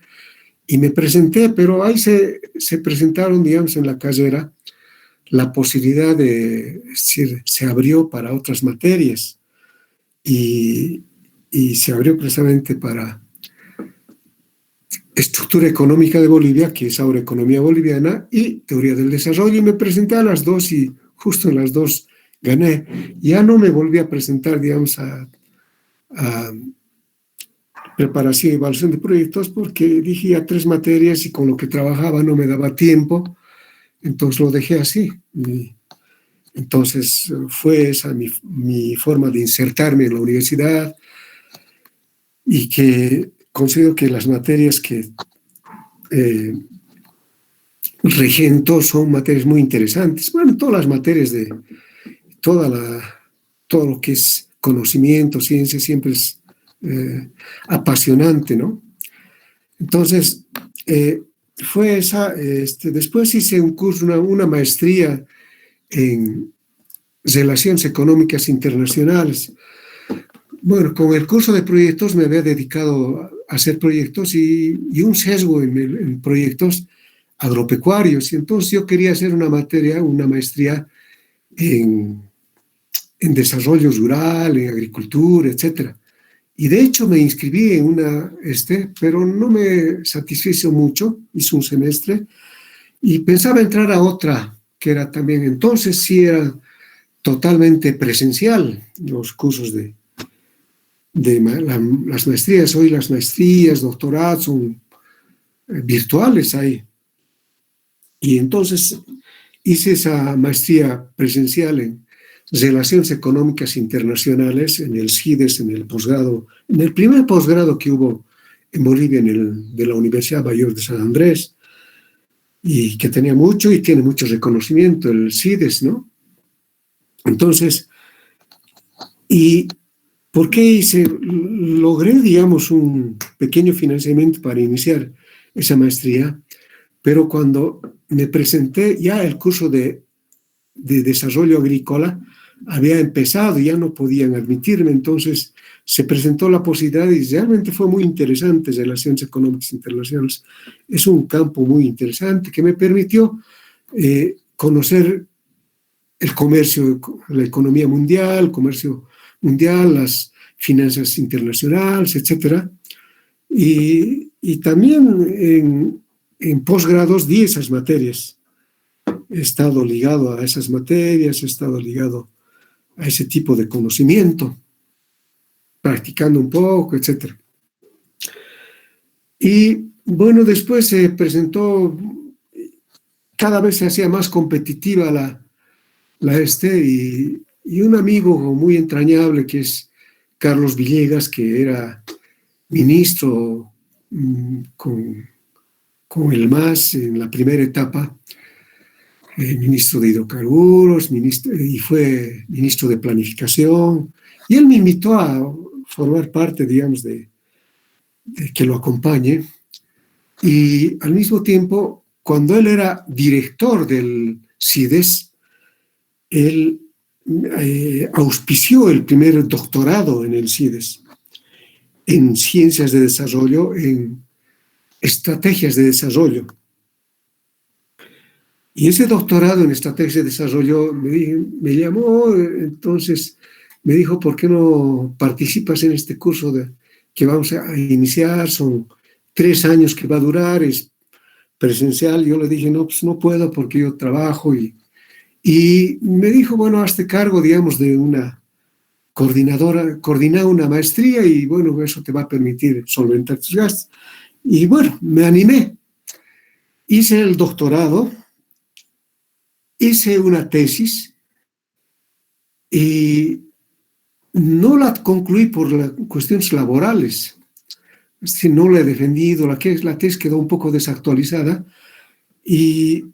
y me presenté, pero ahí se presentaron, digamos, en la carrera la posibilidad de, es decir, se abrió para otras materias y, y se abrió precisamente para estructura económica de Bolivia, que es ahora economía boliviana, y teoría del desarrollo, y me presenté a las dos y justo en las dos gané. Ya no me volví a presentar, digamos, a preparación y evaluación de proyectos porque dije ya tres materias y con lo que trabajaba no me daba tiempo, entonces lo dejé así. Y entonces fue esa mi forma de insertarme en la universidad y que considero que las materias que eh, regento son materias muy interesantes. Bueno, todas las materias de toda la, todo lo que es conocimiento, ciencia, siempre es apasionante, ¿no? Entonces, fue esa, después hice un curso, una maestría en Relaciones Económicas Internacionales. Bueno, con el curso de proyectos me había dedicado a hacer proyectos y un sesgo en proyectos agropecuarios. Y entonces yo quería hacer una materia, una maestría en, en desarrollo rural, en agricultura, etcétera. Y de hecho me inscribí en una, pero no me satisfizo mucho, hice un semestre y pensaba entrar a otra, que era también, entonces sí era totalmente presencial, los cursos las maestrías. Hoy las maestrías, doctorados son virtuales ahí. Y entonces hice esa maestría presencial en Relaciones Económicas Internacionales en el CIDES, en el posgrado, en el primer posgrado que hubo en Bolivia, de la Universidad Mayor de San Andrés, y que tenía mucho y tiene mucho reconocimiento, el CIDES, ¿no? Entonces, ¿y por qué logré, digamos, un pequeño financiamiento para iniciar esa maestría? Pero cuando me presenté ya el curso de desarrollo agrícola, había empezado, ya no podían admitirme, entonces se presentó la posibilidad y realmente fue muy interesante. Relaciones Económicas Internacionales es un campo muy interesante que me permitió conocer el comercio, la economía mundial, el comercio mundial, las finanzas internacionales, etcétera. Y también en posgrados di esas materias. He estado ligado a esas materias, he estado ligado a ese tipo de conocimiento, practicando un poco, etcétera. Y bueno, después se presentó, cada vez se hacía más competitiva y un amigo muy entrañable que es Carlos Villegas, que era ministro con el MAS en la primera etapa, ministro de hidrocarburos, y fue ministro de planificación, y él me invitó a formar parte, digamos, de que lo acompañe, y al mismo tiempo, cuando él era director del CIDES, él auspició el primer doctorado en el CIDES, en ciencias de desarrollo, en estrategias de desarrollo. Y ese doctorado en estrategias de desarrollo me llamó, entonces me dijo, ¿por qué no participas en este curso que vamos a iniciar? Son 3 años que va a durar, es presencial. Yo le dije, no, pues no puedo porque yo trabajo. Y me dijo, bueno, hazte cargo, digamos, de una coordinadora, coordina una maestría y bueno, eso te va a permitir solventar tus gastos. Y bueno, me animé. Hice el doctorado, hice una tesis y no la concluí por las cuestiones laborales. Es decir, no la he defendido, la tesis quedó un poco desactualizada y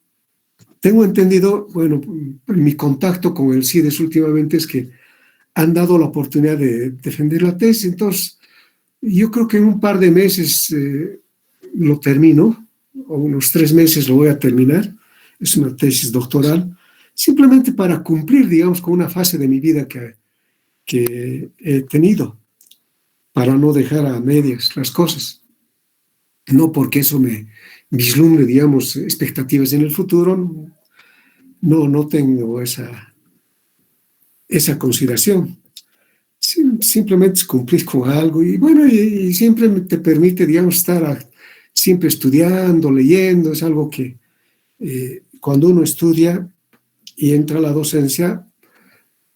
tengo entendido, bueno, mi contacto con el CIDES últimamente es que han dado la oportunidad de defender la tesis. Entonces, yo creo que en un par de meses lo termino, o unos 3 meses lo voy a terminar. Es una tesis doctoral, simplemente para cumplir, digamos, con una fase de mi vida que he tenido, para no dejar a medias las cosas. No porque eso me vislumbre, digamos, expectativas en el futuro, no tengo esa consideración. Simplemente es cumplir con algo y bueno, y siempre te permite, digamos, estar siempre estudiando, leyendo. Es algo que cuando uno estudia y entra a la docencia,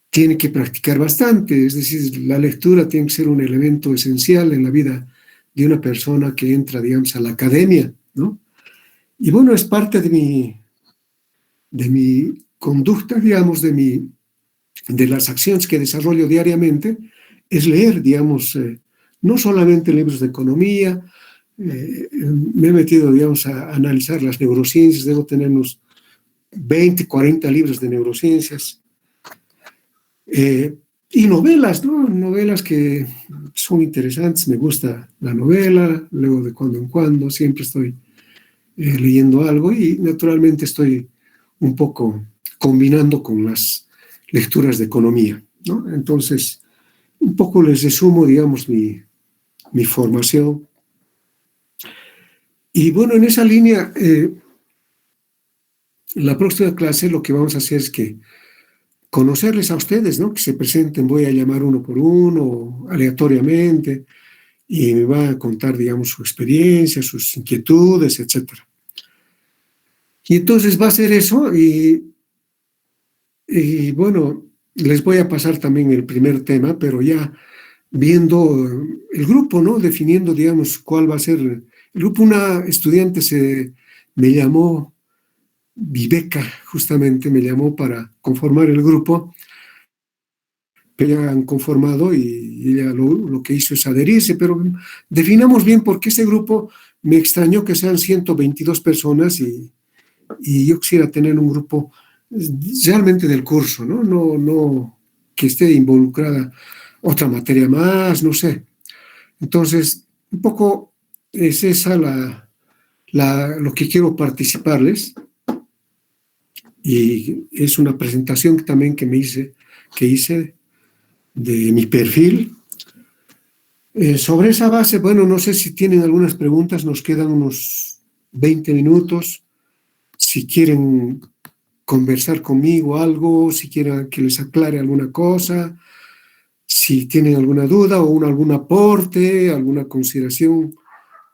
tiene que practicar bastante. Es decir, la lectura tiene que ser un elemento esencial en la vida de una persona que entra, digamos, a la academia, ¿no? Y bueno, es parte de mi conducta, digamos, de las acciones que desarrollo diariamente, es leer, digamos, no solamente libros de economía. Me he metido, digamos, a analizar las neurociencias. Debo tener unos 20, 40 libros de neurociencias. Y novelas, ¿no? Novelas que son interesantes. Me gusta la novela, luego de cuando en cuando siempre estoy leyendo algo y naturalmente estoy un poco combinando con las lecturas de economía, ¿no? Entonces, un poco les resumo, digamos, mi formación. Y bueno, en esa línea, la próxima clase lo que vamos a hacer es que conocerles a ustedes, ¿no? Que se presenten, voy a llamar uno por uno, aleatoriamente, y me va a contar, digamos, su experiencia, sus inquietudes, etcétera. Y entonces va a ser eso, y bueno, les voy a pasar también el primer tema, pero ya viendo el grupo, ¿no? Definiendo, digamos, cuál va a ser el grupo. Una estudiante me llamó, Viveca, justamente me llamó para conformar el grupo, pero ya han conformado y ella lo que hizo es adherirse, pero definamos bien porque ese grupo me extrañó que sean 122 personas y yo quisiera tener un grupo realmente del curso, ¿no? No que esté involucrada otra materia más, no sé. Entonces, un poco es esa lo que quiero participarles, y es una presentación también que hice de mi perfil. Sobre esa base, bueno, no sé si tienen algunas preguntas, nos quedan unos 20 minutos. Si quieren conversar conmigo algo, si quieren que les aclare alguna cosa, si tienen alguna duda o algún aporte, alguna consideración,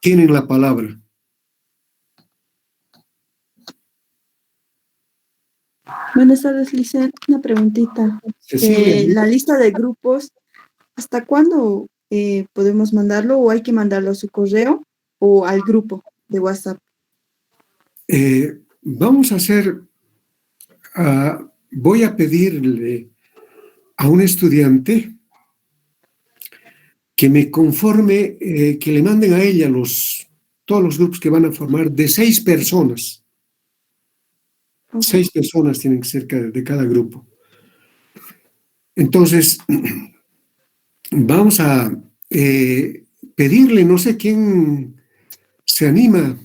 tienen la palabra. Buenas tardes, Licen. Una preguntita. La lista de grupos, ¿hasta cuándo podemos mandarlo o hay que mandarlo a su correo o al grupo de WhatsApp? Vamos a hacer, voy a pedirle a un estudiante que me conforme, que le manden a ella todos los grupos que van a formar de 6 personas. Okay. 6 personas tienen que ser de cada grupo. Entonces, vamos a pedirle, no sé quién se anima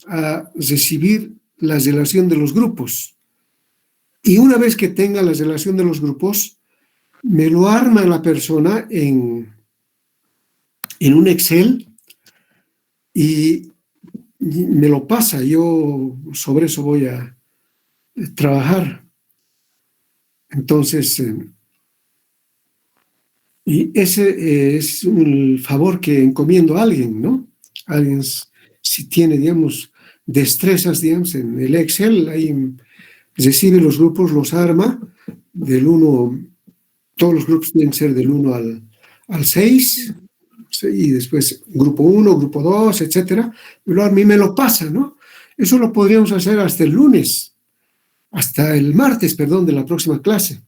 a recibir la relación de los grupos. Y una vez que tenga la relación de los grupos, me lo arma la persona en un Excel y me lo pasa. Yo sobre eso voy a trabajar. Entonces, y ese es un favor que encomiendo a alguien, ¿no? Alguien, si tiene, digamos, destrezas, digamos, en el Excel, ahí recibe los grupos, los arma del 1, todos los grupos tienen que ser del 1 al 6, y después grupo 1, grupo 2, etcétera. Pero a mí me lo pasa, ¿no? Eso lo podríamos hacer hasta el lunes, hasta el martes, perdón, de la próxima clase.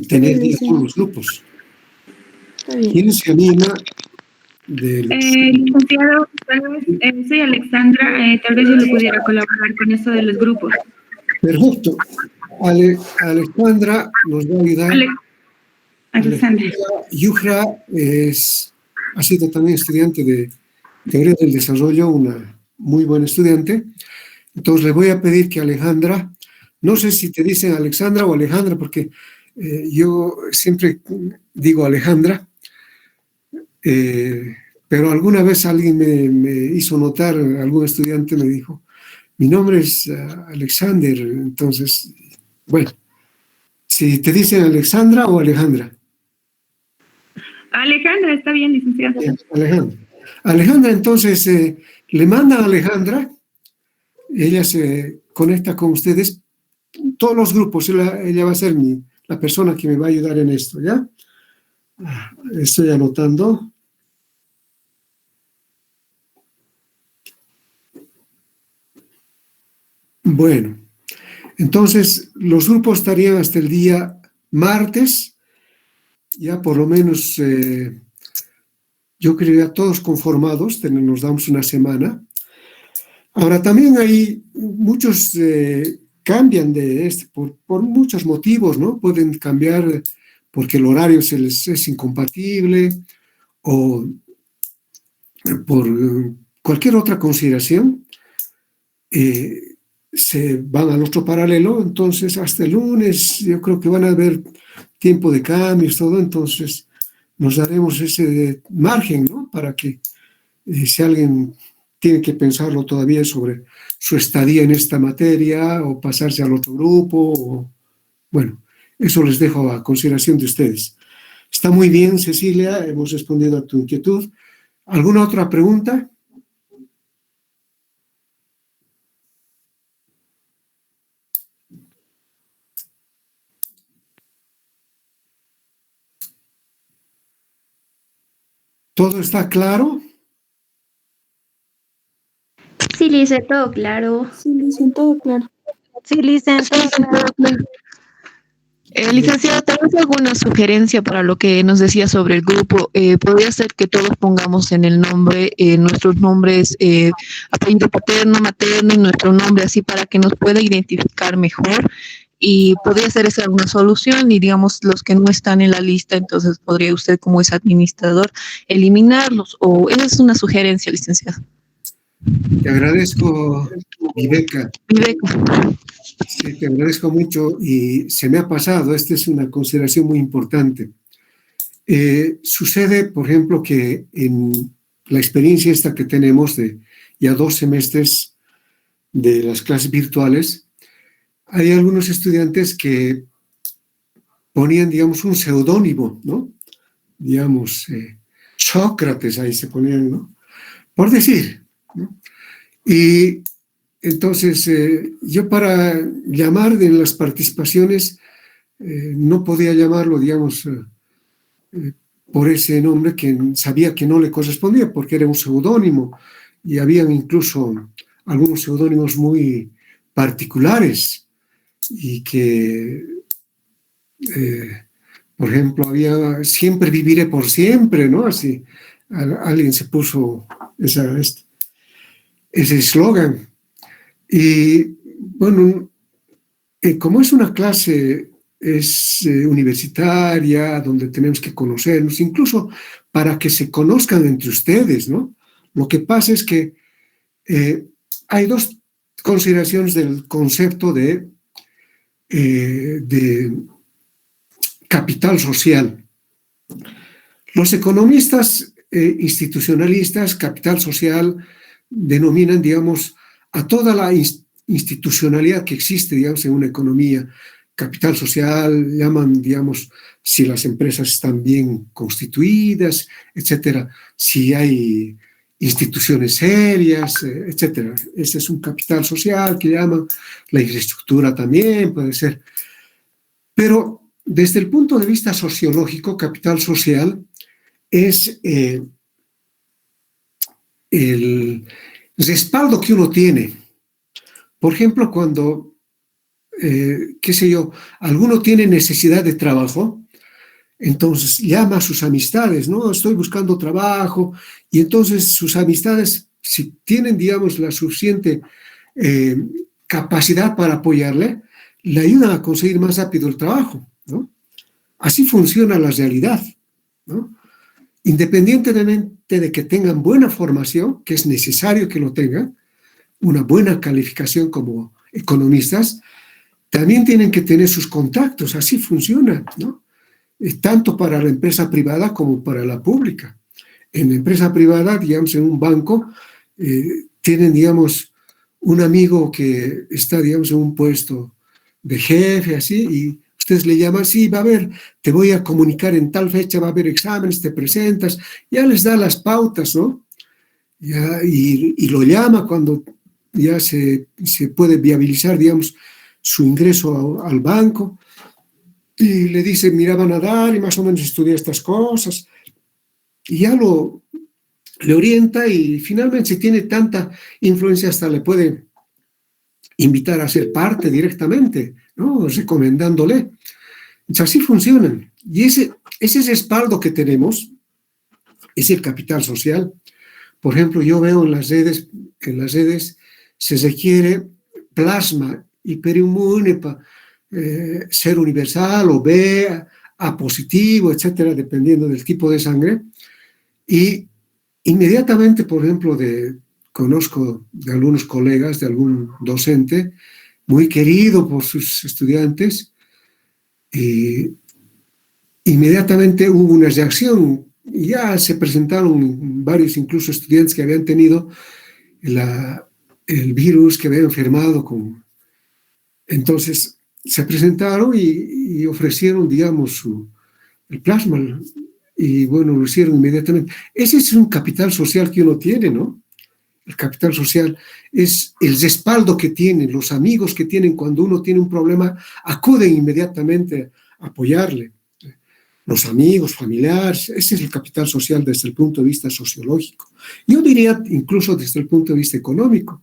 Tener todos los grupos. ¿Quién se anima? Licenciado, soy Alexandra, tal vez yo le pudiera colaborar con esto de los grupos. Perfecto. Alexandra nos va a ayudar. Alexandra. Yujra ha sido también estudiante de Teoría del Desarrollo, una muy buena estudiante. Entonces le voy a pedir que Alejandra, no sé si te dicen Alexandra o Alejandra, porque yo siempre digo Alejandra, pero alguna vez alguien me hizo notar, algún estudiante me dijo, mi nombre es Alexander, entonces, bueno, si te dicen Alexandra o Alejandra. Alejandra, está bien, licenciada. Bien, Alejandra. Alejandra, entonces, le manda a Alejandra, ella se conecta con ustedes, todos los grupos, ella va a ser la persona que me va a ayudar en esto, ¿ya? Estoy anotando. Bueno, entonces los grupos estarían hasta el día martes, ya por lo menos, yo creo ya todos conformados, nos damos una semana. Ahora también hay muchos cambian de por muchos motivos, ¿no? Pueden cambiar porque el horario es incompatible o por cualquier otra consideración. Se van al otro paralelo, entonces hasta el lunes yo creo que van a haber tiempo de cambios, todo, entonces nos daremos ese margen, ¿no? Para que si alguien tiene que pensarlo todavía sobre su estadía en esta materia o pasarse al otro grupo, bueno, eso les dejo a consideración de ustedes. Está muy bien, Cecilia, hemos respondido a tu inquietud. ¿Alguna otra pregunta? ¿Todo está claro? Sí, Lice, todo claro. Sí, dicen todo claro. Sí, licenciada. Licenciada, tal vez alguna sugerencia para lo que nos decía sobre el grupo. Podría ser que todos pongamos en el nombre nuestros nombres, apellido paterno, materno y nuestro nombre, así para que nos pueda identificar mejor. Y podría ser esa una solución y digamos los que no están en la lista, entonces podría usted como es administrador eliminarlos, o esa es una sugerencia, licenciada. Te agradezco, Viveca. Sí, te agradezco mucho y se me ha pasado, esta es una consideración muy importante. Sucede, por ejemplo, que en la experiencia esta que tenemos de ya 2 semestres de las clases virtuales, hay algunos estudiantes que ponían, digamos, un seudónimo, ¿no? Digamos, Sócrates, ahí se ponían, ¿no? Por decir, ¿no? Y entonces yo para llamar en las participaciones no podía llamarlo, digamos, por ese nombre que sabía que no le correspondía, porque era un seudónimo, y habían incluso algunos seudónimos muy particulares, y que, por ejemplo, había siempre viviré por siempre, ¿no? Así, alguien se puso ese eslogan. Y bueno, como es una clase universitaria, donde tenemos que conocernos, incluso para que se conozcan entre ustedes, ¿no? Lo que pasa es que hay 2 consideraciones del concepto de capital social. Los economistas institucionalistas, capital social, denominan, digamos, a toda la institucionalidad que existe, digamos, en una economía. Capital social, llaman, digamos, si las empresas están bien constituidas, etcétera, si hay instituciones serias, etcétera. Ese es un capital social que llaman, la infraestructura también puede ser. Pero desde el punto de vista sociológico, capital social es el respaldo que uno tiene. Por ejemplo, cuando, qué sé yo, alguno tiene necesidad de trabajo, entonces llama a sus amistades, ¿no? Estoy buscando trabajo, y entonces sus amistades, si tienen, digamos, la suficiente capacidad para apoyarle, le ayudan a conseguir más rápido el trabajo, ¿no? Así funciona la realidad, ¿no? Independientemente de que tengan buena formación, que es necesario que lo tengan, una buena calificación como economistas, también tienen que tener sus contactos, así funciona, ¿no? Tanto para la empresa privada como para la pública. En la empresa privada, digamos, en un banco, tienen, digamos, un amigo que está, digamos, en un puesto de jefe, así, y ustedes le llaman, sí, va a haber, te voy a comunicar en tal fecha, va a haber exámenes, te presentas, ya les da las pautas, ¿no? Ya, y lo llama cuando ya se puede viabilizar, digamos, su ingreso al banco, y le dice, mira, van a dar, y más o menos estudia estas cosas, y ya le orienta, y finalmente si tiene tanta influencia hasta le puede invitar a ser parte directamente, ¿no? Recomendándole. Entonces, así funcionan. Y ese respaldo que tenemos es el capital social. Por ejemplo, yo veo en las redes se requiere plasma hiperinmune para ser universal o B, A positivo, etcétera, dependiendo del tipo de sangre. Y inmediatamente, por ejemplo, conozco de algunos colegas, de algún docente muy querido por sus estudiantes, y inmediatamente hubo una reacción. Ya se presentaron varios, incluso estudiantes que habían tenido el virus, que habían enfermado con... Entonces se presentaron y ofrecieron, digamos, el plasma, y bueno, lo hicieron inmediatamente. Ese es un capital social que uno tiene, ¿no? El capital social es el respaldo que tienen, los amigos que tienen cuando uno tiene un problema, acuden inmediatamente a apoyarle. Los amigos, familiares, ese es el capital social desde el punto de vista sociológico. Yo diría incluso desde el punto de vista económico.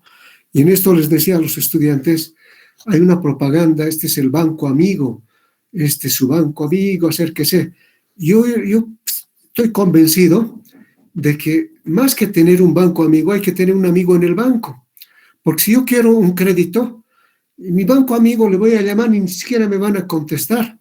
Y en esto les decía a los estudiantes, hay una propaganda, este es el banco amigo, este es su banco amigo, acérquese. Yo estoy convencido de que más que tener un banco amigo, hay que tener un amigo en el banco. Porque si yo quiero un crédito, mi banco amigo le voy a llamar y ni siquiera me van a contestar.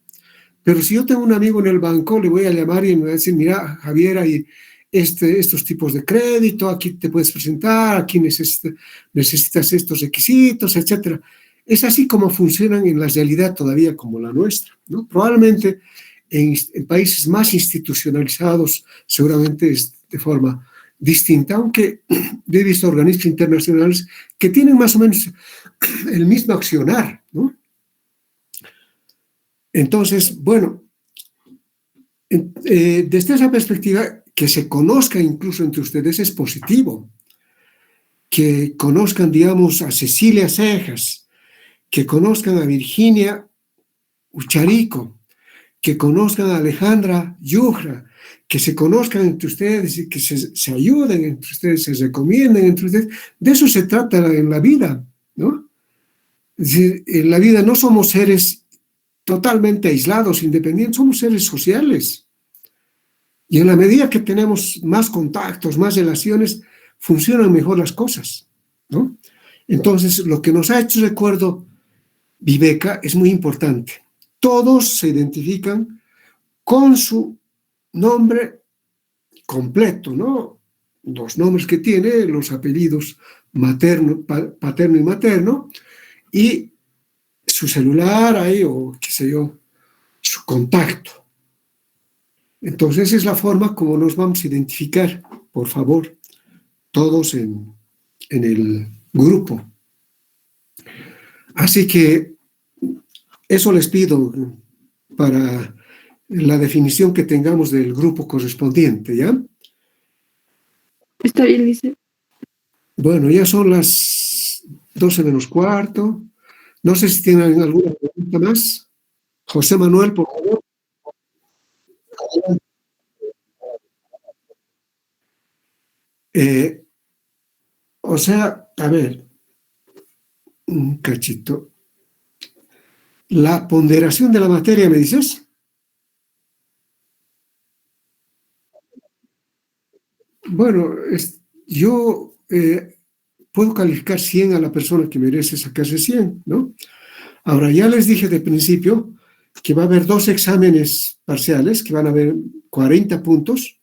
Pero si yo tengo un amigo en el banco, le voy a llamar y me va a decir, mira, Javier, hay estos tipos de crédito, aquí te puedes presentar, aquí necesitas estos requisitos, etc. Es así como funcionan en la realidad todavía como la nuestra, ¿no? Probablemente en países más institucionalizados seguramente es de forma distinta, aunque yo he visto organismos internacionales que tienen más o menos el mismo accionar, ¿no? Entonces, bueno, desde esa perspectiva, que se conozca incluso entre ustedes es positivo. Que conozcan, digamos, a Cecilia Cejas, que conozcan a Virginia Ucharico, que conozcan a Alejandra Yujra, que se conozcan entre ustedes y que se ayuden entre ustedes, se recomienden entre ustedes. De eso se trata en la vida, ¿no? Es decir, en la vida no somos seres totalmente aislados, independientes, somos seres sociales. Y en la medida que tenemos más contactos, más relaciones, funcionan mejor las cosas, ¿no? Entonces, lo que nos ha hecho recuerdo Viveka es muy importante. Todos se identifican con su nombre completo, ¿no? Los nombres que tiene, los apellidos materno, paterno y materno, y su celular ahí, o qué sé yo, su contacto. Entonces, esa es la forma como nos vamos a identificar, por favor, todos en el grupo. Así que eso les pido para la definición que tengamos del grupo correspondiente, ¿ya? Está bien, Lice. Bueno, ya son las 12 menos cuarto. No sé si tienen alguna pregunta más. José Manuel, por favor. O sea, a ver, un cachito. La ponderación de la materia, ¿me dices? Bueno, yo puedo calificar 100 a la persona que merece sacarse 100, ¿no? Ahora, ya les dije de principio que va a haber 2 exámenes parciales, que van a haber 40 puntos,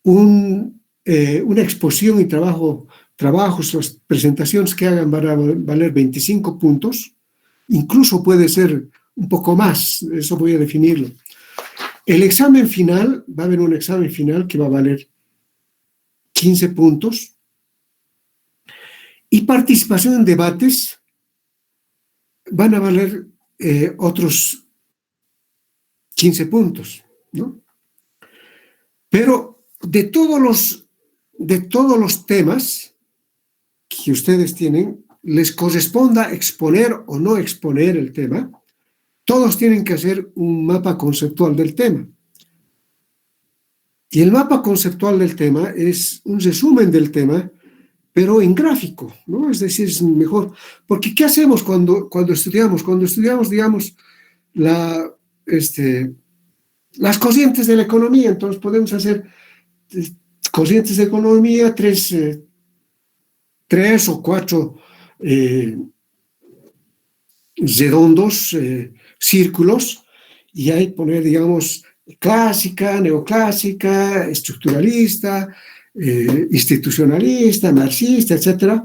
una exposición y trabajos, las presentaciones que hagan van a valer 25 puntos, incluso puede ser un poco más, eso voy a definirlo. El examen final, va a haber un examen final que va a valer 15 puntos, y participación en debates van a valer otros 15 puntos, ¿no? Pero de todos los temas que ustedes tienen, les corresponda exponer o no exponer el tema, todos tienen que hacer un mapa conceptual del tema. Y el mapa conceptual del tema es un resumen del tema, pero en gráfico, ¿no? Es decir, es mejor. Porque ¿qué hacemos cuando estudiamos? Cuando estudiamos, digamos, las corrientes de la economía, entonces podemos hacer corrientes de economía, tres o cuatro redondos, círculos, y ahí poner, digamos, clásica, neoclásica, estructuralista, institucionalista, marxista, etcétera,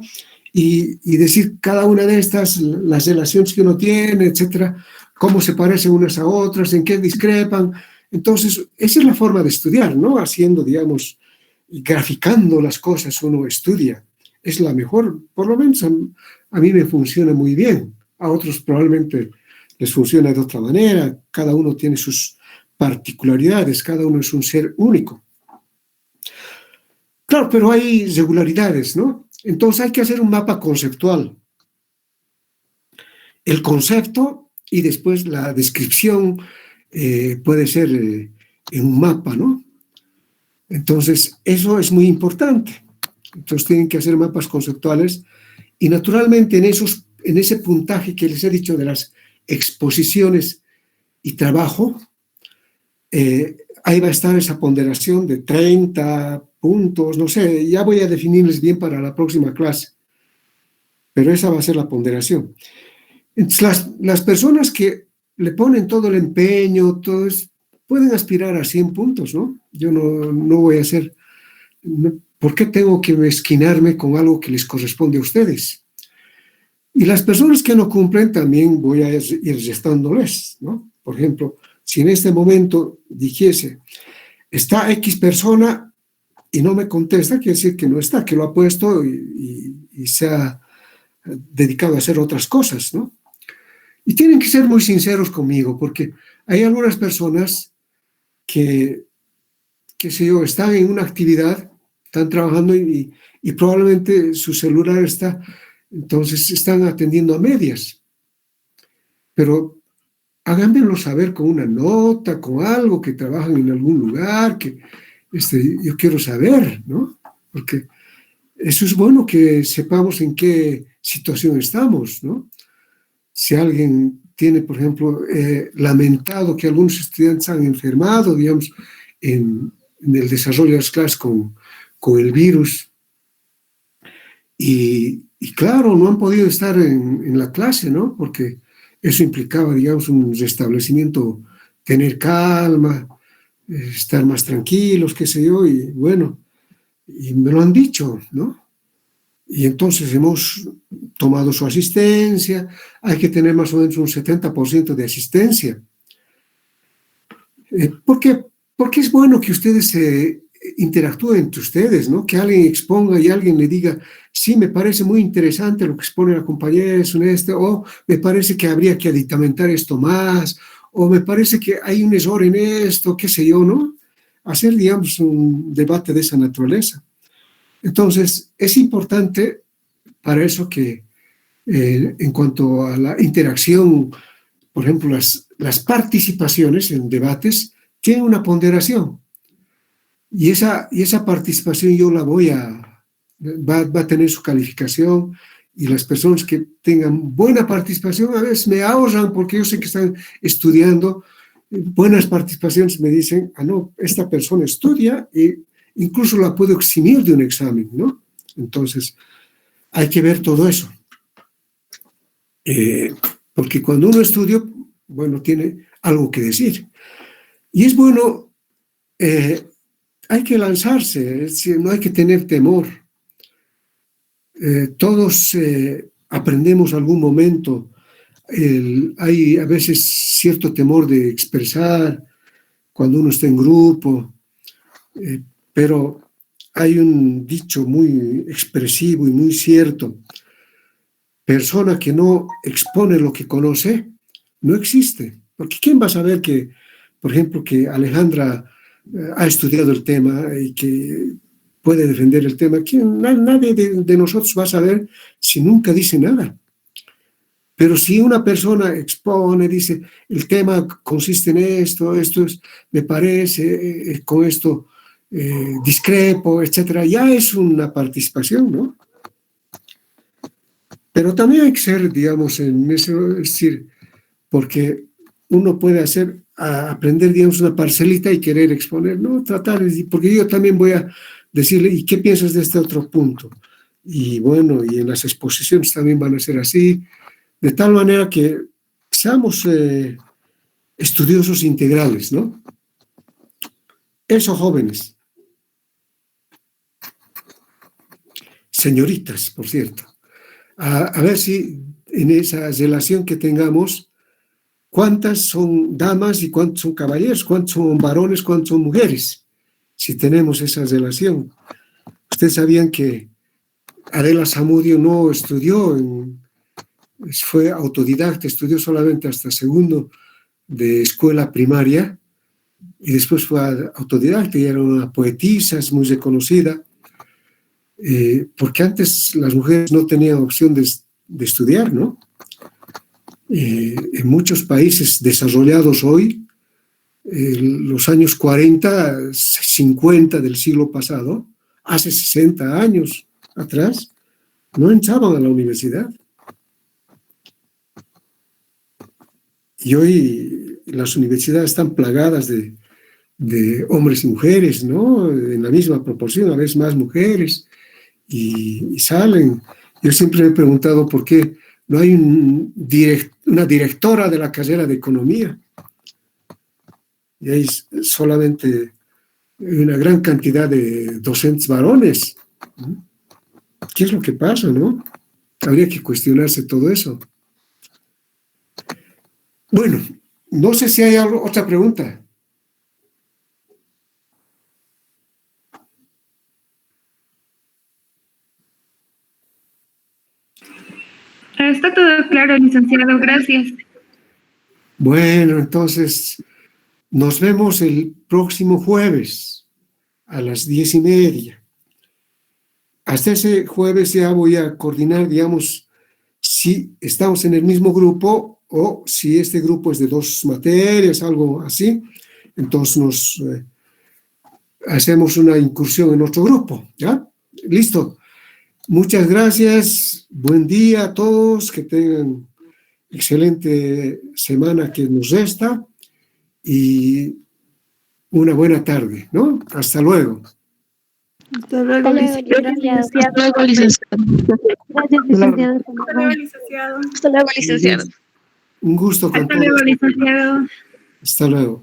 y decir cada una de estas, las relaciones que uno tiene, etcétera, cómo se parecen unas a otras, en qué discrepan. Entonces, esa es la forma de estudiar, ¿no? Haciendo, digamos, graficando las cosas uno estudia. Es la mejor, por lo menos a mí me funciona muy bien. A otros probablemente les funciona de otra manera. Cada uno tiene sus particularidades, cada uno es un ser único. Claro, pero hay regularidades, ¿no? Entonces hay que hacer un mapa conceptual. El concepto y después la descripción puede ser en un mapa, ¿no? Entonces, eso es muy importante. Entonces tienen que hacer mapas conceptuales y naturalmente en ese puntaje que les he dicho de las exposiciones y trabajo, ahí va a estar esa ponderación de 30 puntos, no sé, ya voy a definirles bien para la próxima clase, pero esa va a ser la ponderación. Entonces, las personas que le ponen todo el empeño, todo eso, pueden aspirar a 100 puntos, ¿no? Yo no voy a hacer... ¿Por qué tengo que mezquinarme con algo que les corresponde a ustedes? Y las personas que no cumplen también voy a ir restándoles, ¿no? Por ejemplo, si en este momento dijese, está X persona y no me contesta, quiere decir que no está, que lo ha puesto y se ha dedicado a hacer otras cosas, ¿no? Y tienen que ser muy sinceros conmigo, porque hay algunas personas que qué sé yo, están en una actividad, están trabajando y probablemente su celular está, entonces están atendiendo a medias. Pero háganmelo saber con una nota, con algo, que trabajan en algún lugar, que yo quiero saber, ¿no? Porque eso es bueno que sepamos en qué situación estamos, ¿no? Si alguien tiene, por ejemplo, lamentado que algunos estudiantes han enfermado, digamos, en el desarrollo de las clases con el virus, y claro, no han podido estar en la clase, ¿no? Porque eso implicaba, digamos, un restablecimiento, tener calma, estar más tranquilos, qué sé yo, y bueno, y me lo han dicho, ¿no? Y entonces hemos tomado su asistencia, hay que tener más o menos un 70% de asistencia. Porque es bueno que ustedes interactúen entre ustedes, ¿no? Que alguien exponga y alguien le diga, sí, me parece muy interesante lo que expone la compañera, o me parece que habría que aditamentar esto más, o me parece que hay un error en esto, qué sé yo, ¿no? Hacer, digamos, un debate de esa naturaleza. Entonces, es importante para eso que en cuanto a la interacción, por ejemplo, las participaciones en debates tienen una ponderación. Y esa participación yo la va a tener su calificación, y las personas que tengan buena participación a veces me ahorran, porque yo sé que están estudiando. Buenas participaciones me dicen, no, esta persona estudia e incluso la puedo eximir de un examen, ¿no? Entonces, hay que ver todo eso. Porque cuando uno estudia, bueno, algo que decir. Y es bueno, hay que lanzarse, es decir, no hay que tener temor. Todos aprendemos algún momento. Hay a veces cierto temor de expresar cuando uno está en grupo, pero hay un dicho muy expresivo y muy cierto: persona que no expone lo que conoce, no existe. Porque ¿quién va a saber que, por ejemplo, que Alejandra ha estudiado el tema y que puede defender el tema? Nadie de nosotros va a saber si nunca dice nada. Pero si una persona expone, dice, el tema consiste en esto, me parece, con esto discrepo, etcétera, ya es una participación, ¿no? Pero también hay que ser, digamos, en eso, es decir, porque uno puede aprender, digamos, una parcelita y querer exponer, no, tratar, porque yo también voy a decirle, ¿y qué piensas de este otro punto? Y bueno, y en las exposiciones también van a ser así, de tal manera que seamos estudiosos integrales, ¿no? Eso, jóvenes. Señoritas, por cierto. A ver si en esa relación que tengamos, cuántas son damas y cuántos son caballeros, cuántos son varones, cuántos son mujeres, si tenemos esa relación. Ustedes sabían que Adela Zamudio no estudió, fue autodidacta, estudió solamente hasta segundo de escuela primaria y después fue autodidacta y era una poetisa, es muy reconocida, porque antes las mujeres no tenían opción de estudiar, ¿no? En muchos países desarrollados hoy, los años 40, 50 del siglo pasado, hace 60 años atrás, no entraban a la universidad. Y hoy las universidades están plagadas de hombres y mujeres, ¿no? En la misma proporción, a veces más mujeres, y salen. Yo siempre me he preguntado por qué no hay una directora de la carrera de economía. Y hay solamente una gran cantidad de docentes varones. ¿Qué es lo que pasa, no? Habría que cuestionarse todo eso. Bueno, no sé si hay otra pregunta. Está todo claro, licenciado, gracias. Bueno, entonces nos vemos el próximo jueves a las 10:30. Hasta ese jueves ya voy a coordinar, digamos, si estamos en el mismo grupo o si este grupo es de 2 materias, algo así. Entonces nos hacemos una incursión en otro grupo, ¿ya? Listo. Muchas gracias. Buen día a todos. Que tengan excelente semana que nos resta y una buena tarde, ¿no? Hasta luego. Hasta luego, licenciado. Hasta luego, licenciado. Gracias, licenciado. Hasta luego, licenciado. Hasta luego, licenciado. Un gusto con Hasta todos. luego, licenciado. Hasta luego.